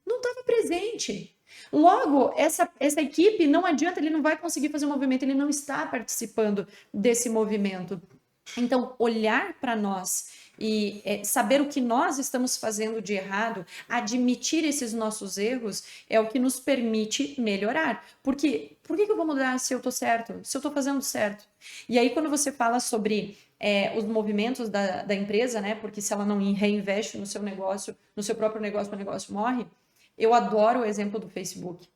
Não estava presente. Logo, essa equipe, não adianta, ele não vai conseguir fazer o movimento, ele não está participando desse movimento. Então, olhar para nós e saber o que nós estamos fazendo de errado, admitir esses nossos erros, é o que nos permite melhorar. Porque por que eu vou mudar se eu estou certo? Se eu estou fazendo certo? E aí, quando você fala sobre os movimentos da empresa, né? Porque se ela não reinveste no seu negócio, no seu próprio negócio, o negócio morre. Eu adoro o exemplo do Facebook.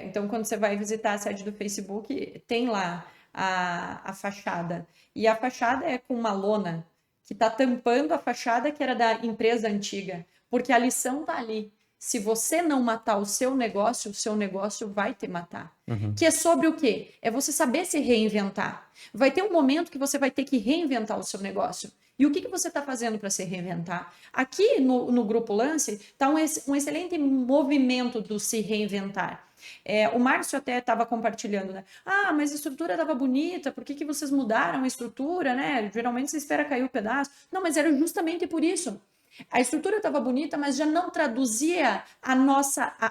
Então, quando você vai visitar a sede do Facebook, tem lá a fachada. E a fachada é com uma lona que está tampando a fachada que era da empresa antiga. Porque a lição está ali. Se você não matar o seu negócio vai te matar. Que é sobre o quê? É você saber se reinventar. Vai ter um momento que você vai ter que reinventar o seu negócio. E o que você está fazendo para se reinventar? Aqui no Grupo Lance está um excelente movimento do se reinventar. O Márcio até estava compartilhando, né? Ah, mas a estrutura estava bonita, por que vocês mudaram a estrutura, né? Geralmente você espera cair o pedaço. Não, mas era justamente por isso. A estrutura estava bonita, mas já não traduzia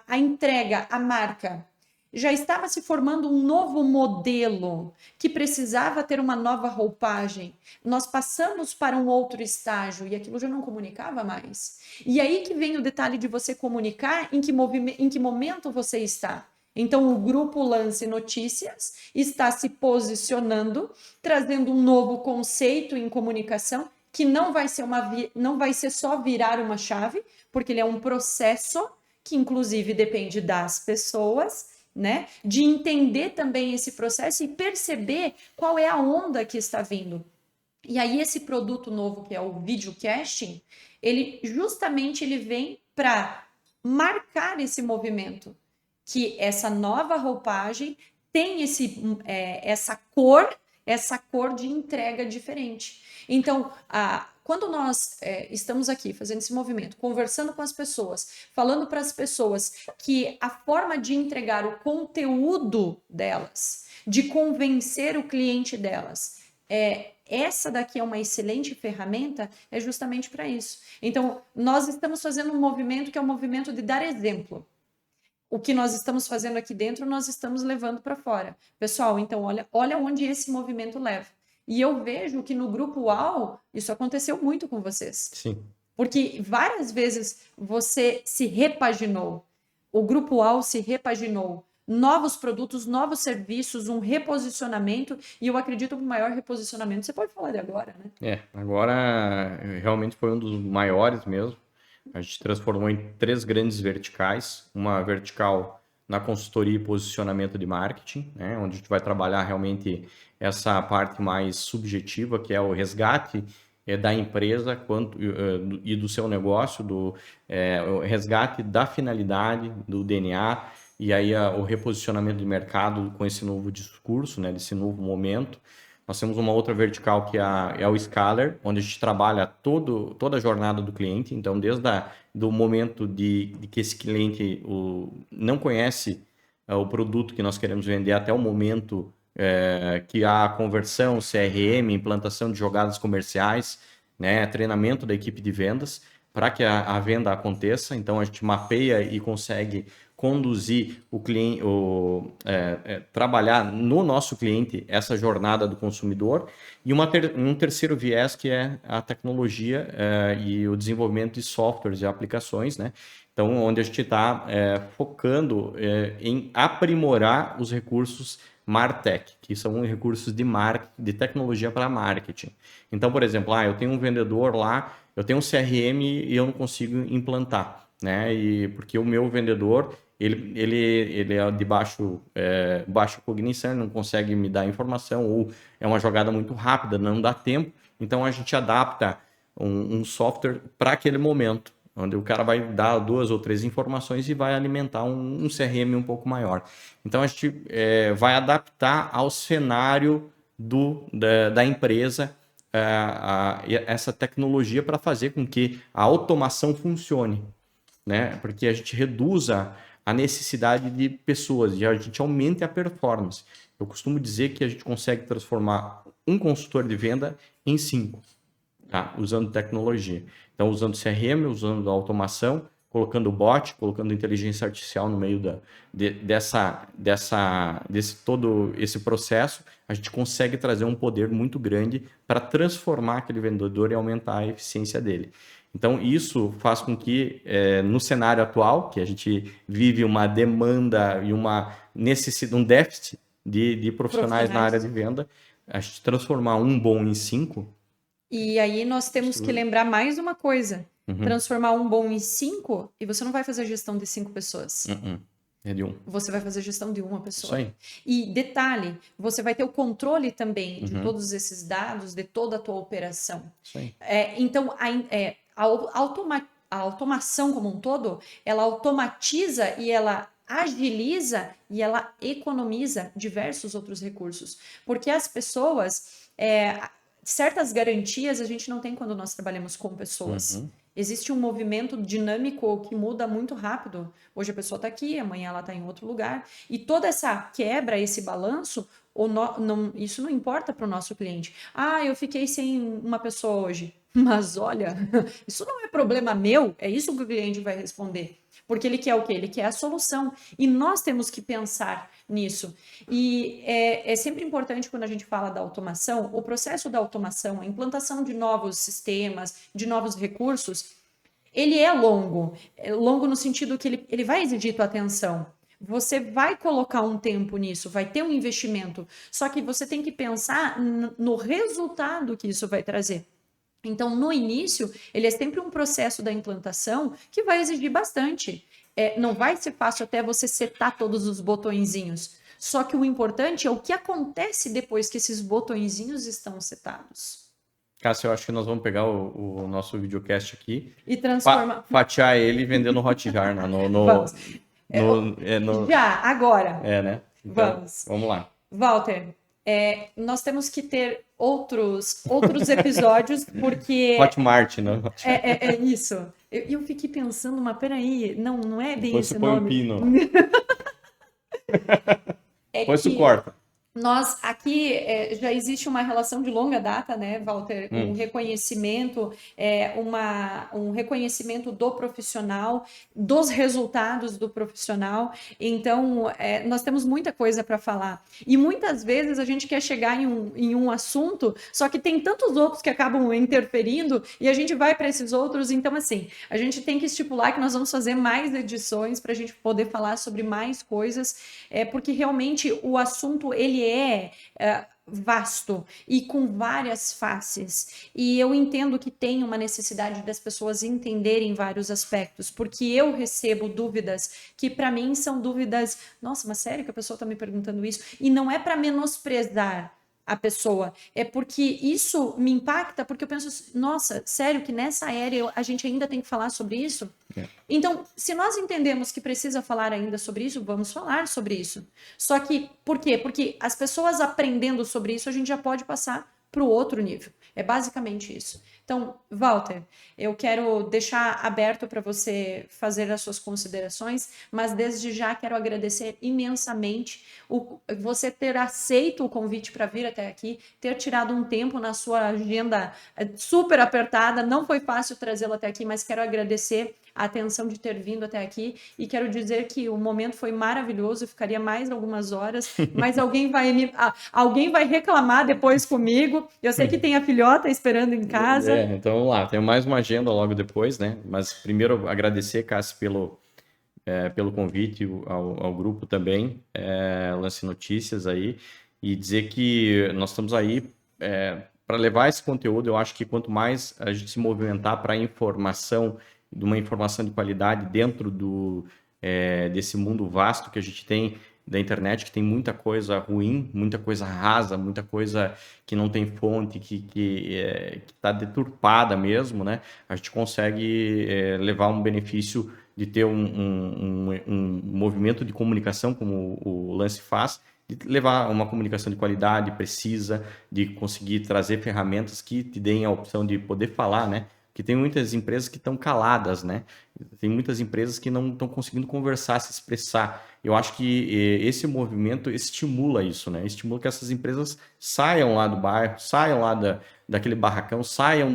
a entrega, a marca. Já estava se formando um novo modelo que precisava ter uma nova roupagem. Nós passamos para um outro estágio e aquilo já não comunicava mais. E aí que vem o detalhe de você comunicar em que momento você está. Então, o Grupo Lance Notícias está se posicionando, trazendo um novo conceito em comunicação que não vai ser só virar uma chave, porque ele é um processo que, inclusive, depende das pessoas, né? De entender também esse processo e perceber qual é a onda que está vindo. E aí, esse produto novo, que é o videocasting, ele vem para marcar esse movimento, que essa nova roupagem tem essa cor de entrega diferente. Então, quando nós estamos aqui fazendo esse movimento, conversando com as pessoas, falando para as pessoas que a forma de entregar o conteúdo delas, de convencer o cliente delas, essa daqui é uma excelente ferramenta, é justamente para isso. Então, nós estamos fazendo um movimento que é um movimento de dar exemplo. O que nós estamos fazendo aqui dentro, nós estamos levando para fora. Pessoal, então, olha onde esse movimento leva. E eu vejo que no Grupo UAU, isso aconteceu muito com vocês. Sim. Porque várias vezes você se repaginou. O Grupo UAU se repaginou. Novos produtos, novos serviços, um reposicionamento. E eu acredito que o maior reposicionamento, você pode falar de agora, né? Agora realmente foi um dos maiores mesmo. A gente transformou em 3 grandes verticais. Uma vertical na consultoria e posicionamento de marketing, né, onde a gente vai trabalhar realmente essa parte mais subjetiva, que é o resgate da empresa e do seu negócio, o resgate da finalidade, do DNA, e aí o reposicionamento de mercado com esse novo discurso, né, desse novo momento. Nós temos uma outra vertical que é o Scaler, onde a gente trabalha toda a jornada do cliente. Então, desde do momento de que esse cliente não conhece o produto que nós queremos vender até o momento que há conversão, CRM, implantação de jogadas comerciais, né, treinamento da equipe de vendas para que a venda aconteça. Então, a gente mapeia e consegue conduzir o cliente, trabalhar no nosso cliente essa jornada do consumidor, e um terceiro viés que é a tecnologia e o desenvolvimento de softwares e aplicações, né? Então, onde a gente está focando em aprimorar os recursos MarTech, que são recursos de tecnologia para marketing. Então, por exemplo, eu tenho um vendedor lá, eu tenho um CRM e eu não consigo implantar, né? E porque o meu vendedor ele é de baixa cognição, ele não consegue me dar informação, ou é uma jogada muito rápida, não dá tempo. Então a gente adapta um software para aquele momento, onde o cara vai dar 2 ou 3 informações e vai alimentar um CRM um pouco maior. Então a gente vai adaptar ao cenário da empresa essa tecnologia para fazer com que a automação funcione, né? Porque a gente reduza a necessidade de pessoas e a gente aumente a performance. Eu costumo dizer que a gente consegue transformar um consultor de venda em 5, tá? Usando tecnologia. Então, usando CRM, usando automação, colocando bot, colocando inteligência artificial no meio desse todo esse processo, a gente consegue trazer um poder muito grande para transformar aquele vendedor e aumentar a eficiência dele. Então, isso faz com que, no cenário atual, que a gente vive uma demanda e uma necessidade, um déficit de profissionais na área de venda, a gente transformar um bom em 5. E aí nós temos que lembrar mais uma coisa. Transformar um bom em 5, e você não vai fazer gestão de 5 pessoas. É de 1. Você vai fazer gestão de uma pessoa. Isso aí. E detalhe, você vai ter o controle também de todos esses dados, de toda a tua operação. Isso aí. Então, a automação como um todo, ela automatiza e ela agiliza e ela economiza diversos outros recursos. Porque as pessoas, certas garantias a gente não tem quando nós trabalhamos com pessoas. Existe um movimento dinâmico que muda muito rápido. Hoje a pessoa está aqui, amanhã ela está em outro lugar. E toda essa quebra, esse balanço, isso não importa para o nosso cliente. Ah, eu fiquei sem uma pessoa hoje. Mas olha, isso não é problema meu, é isso que o cliente vai responder. Porque ele quer o quê? Ele quer a solução. E nós temos que pensar nisso. E é sempre importante quando a gente fala da automação, o processo da automação, a implantação de novos sistemas, de novos recursos, ele é longo. É longo no sentido que ele vai exigir tua atenção. Você vai colocar um tempo nisso, vai ter um investimento. Só que você tem que pensar no resultado que isso vai trazer. Então, no início, ele é sempre um processo da implantação que vai exigir bastante. Não vai ser fácil até você setar todos os botõezinhos. Só que o importante é o que acontece depois que esses botõezinhos estão setados. Cássio, eu acho que nós vamos pegar o nosso videocast aqui E transformar. Fatiar ele e vender no Hotjar, né? Vamos. Já, agora. Né? Então, Vamos. Vamos lá. Walter, nós temos que ter outros episódios, porque... Hotmart, né? É isso. Eu fiquei pensando, mas peraí, não é bem Depois esse você põe nome. um pino. Depois você corta. Nós aqui já existe uma relação de longa data, né, Walter? Um reconhecimento, um reconhecimento do profissional, dos resultados do profissional. Então, nós temos muita coisa para falar. E muitas vezes a gente quer chegar em um assunto, só que tem tantos outros que acabam interferindo e a gente vai para esses outros. Então, assim, a gente tem que estipular que nós vamos fazer mais edições para a gente poder falar sobre mais coisas, porque realmente o assunto ele é vasto e com várias faces. E eu entendo que tem uma necessidade das pessoas entenderem vários aspectos, porque eu recebo dúvidas que para mim são dúvidas, nossa, mas sério que a pessoa está me perguntando isso? E não é para menosprezar a pessoa, é porque isso me impacta, porque eu penso, nossa, sério que nessa era a gente ainda tem que falar sobre isso? Então, se nós entendemos que precisa falar ainda sobre isso, vamos falar sobre isso. Só que, por quê? Porque as pessoas aprendendo sobre isso, a gente já pode passar para o outro nível. É basicamente isso. Então, Walter, eu quero deixar aberto para você fazer as suas considerações, mas desde já quero agradecer imensamente você ter aceito o convite para vir até aqui, ter tirado um tempo na sua agenda super apertada. Não foi fácil trazê-lo até aqui, mas quero agradecer a atenção de ter vindo até aqui e quero dizer que o momento foi maravilhoso, eu ficaria mais algumas horas, mas alguém vai reclamar depois comigo. Eu sei que tem a filhota esperando em casa. Então vamos lá, tem mais uma agenda logo depois, né? Mas primeiro agradecer, Cássio, pelo convite ao grupo também, Lance Notícias aí, e dizer que nós estamos aí para levar esse conteúdo. Eu acho que quanto mais a gente se movimentar para informação, de uma informação de qualidade dentro desse mundo vasto que a gente tem da internet, que tem muita coisa ruim, muita coisa rasa, muita coisa que não tem fonte, que está deturpada mesmo, né? A gente consegue levar um benefício de ter um movimento de comunicação, como o Lance faz, de levar uma comunicação de qualidade, precisa, de conseguir trazer ferramentas que te deem a opção de poder falar, né? Porque tem muitas empresas que estão caladas, né? Tem muitas empresas que não estão conseguindo conversar, se expressar. Eu acho que esse movimento estimula isso, né? Estimula que essas empresas saiam lá do bairro, saiam lá daquele barracão, saiam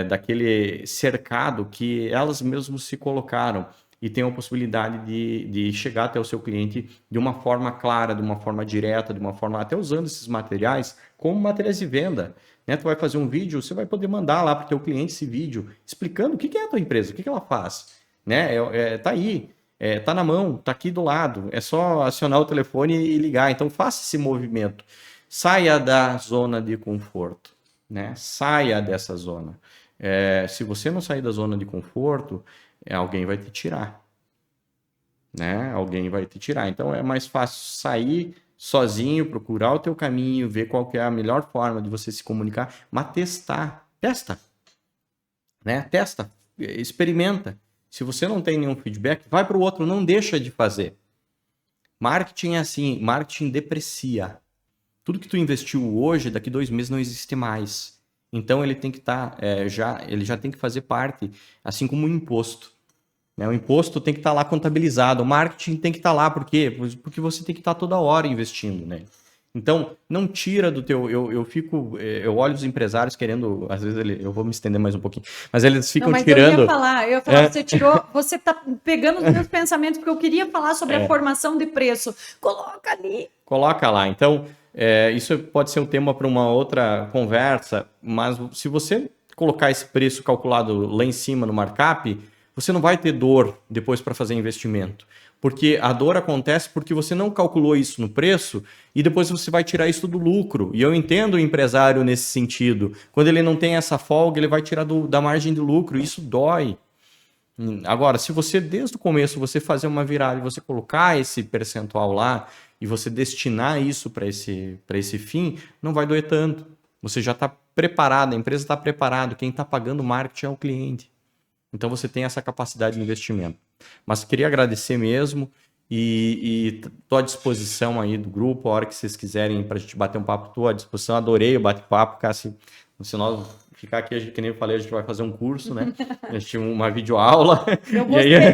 daquele cercado que elas mesmas se colocaram e tenham a possibilidade de chegar até o seu cliente de uma forma clara, de uma forma direta, de uma forma até usando esses materiais como materiais de venda. Né? Tu vai fazer um vídeo, você vai poder mandar lá para o teu cliente esse vídeo explicando o que é a tua empresa, o que ela faz. Né? Tá aí, tá na mão, tá aqui do lado, é só acionar o telefone e ligar. Então faça esse movimento. Saia da zona de conforto, né? Saia dessa zona. Se você não sair da zona de conforto, alguém vai te tirar. Né? Alguém vai te tirar. Então é mais fácil sair sozinho, procurar o teu caminho, ver qual que é a melhor forma de você se comunicar, mas testa, né? Testa, experimenta. Se você não tem nenhum feedback, vai para o outro, não deixa de fazer. Marketing é assim, marketing deprecia. Tudo que tu investiu hoje, daqui 2 meses não existe mais. Então ele tem que estar, ele já tem que fazer parte, assim como o imposto. Né? O imposto tem que estar lá contabilizado, o marketing tem que estar lá, por quê? Porque você tem que estar toda hora investindo, né? Então, não tira do teu... Eu olho os empresários querendo... Às vezes eu vou me estender mais um pouquinho, mas eles ficam tirando... Eu ia falar, você tá pegando os meus pensamentos, porque eu queria falar sobre a formação de preço. Coloca ali. Coloca lá. Então, isso pode ser um tema para uma outra conversa, mas se você colocar esse preço calculado lá em cima no markup, você não vai ter dor depois para fazer investimento. Porque a dor acontece porque você não calculou isso no preço e depois você vai tirar isso do lucro. E eu entendo o empresário nesse sentido. Quando ele não tem essa folga, ele vai tirar da margem do lucro. Isso dói. Agora, se você, desde o começo, você fazer uma virada e você colocar esse percentual lá e você destinar isso para esse fim, não vai doer tanto. Você já está preparado, a empresa está preparada. Quem está pagando o marketing é o cliente. Então você tem essa capacidade de investimento. Mas queria agradecer mesmo e estou à disposição aí do grupo, a hora que vocês quiserem para a gente bater um papo, estou à disposição. Adorei o bate-papo, Cássio. Se nós ficar aqui, que nem eu falei, a gente vai fazer um curso, né? A gente tinha uma videoaula.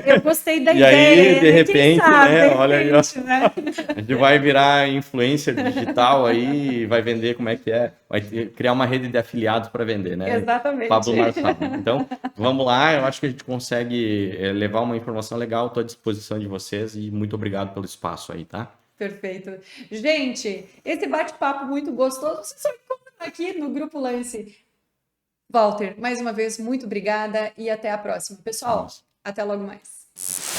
Eu gostei da ideia. E aí, de repente, sabe, né? Olha aí, né? A gente vai virar influencer digital aí, vai vender como é que é, vai criar uma rede de afiliados para vender, né? Exatamente. Pablo Marçal. Então, vamos lá, eu acho que a gente consegue levar uma informação legal, estou à disposição de vocês e muito obrigado pelo espaço aí, tá? Perfeito. Gente, esse bate-papo muito gostoso, vocês só encontram aqui no Grupo Lance. Walter, mais uma vez, muito obrigada e até a próxima. Pessoal, até logo mais.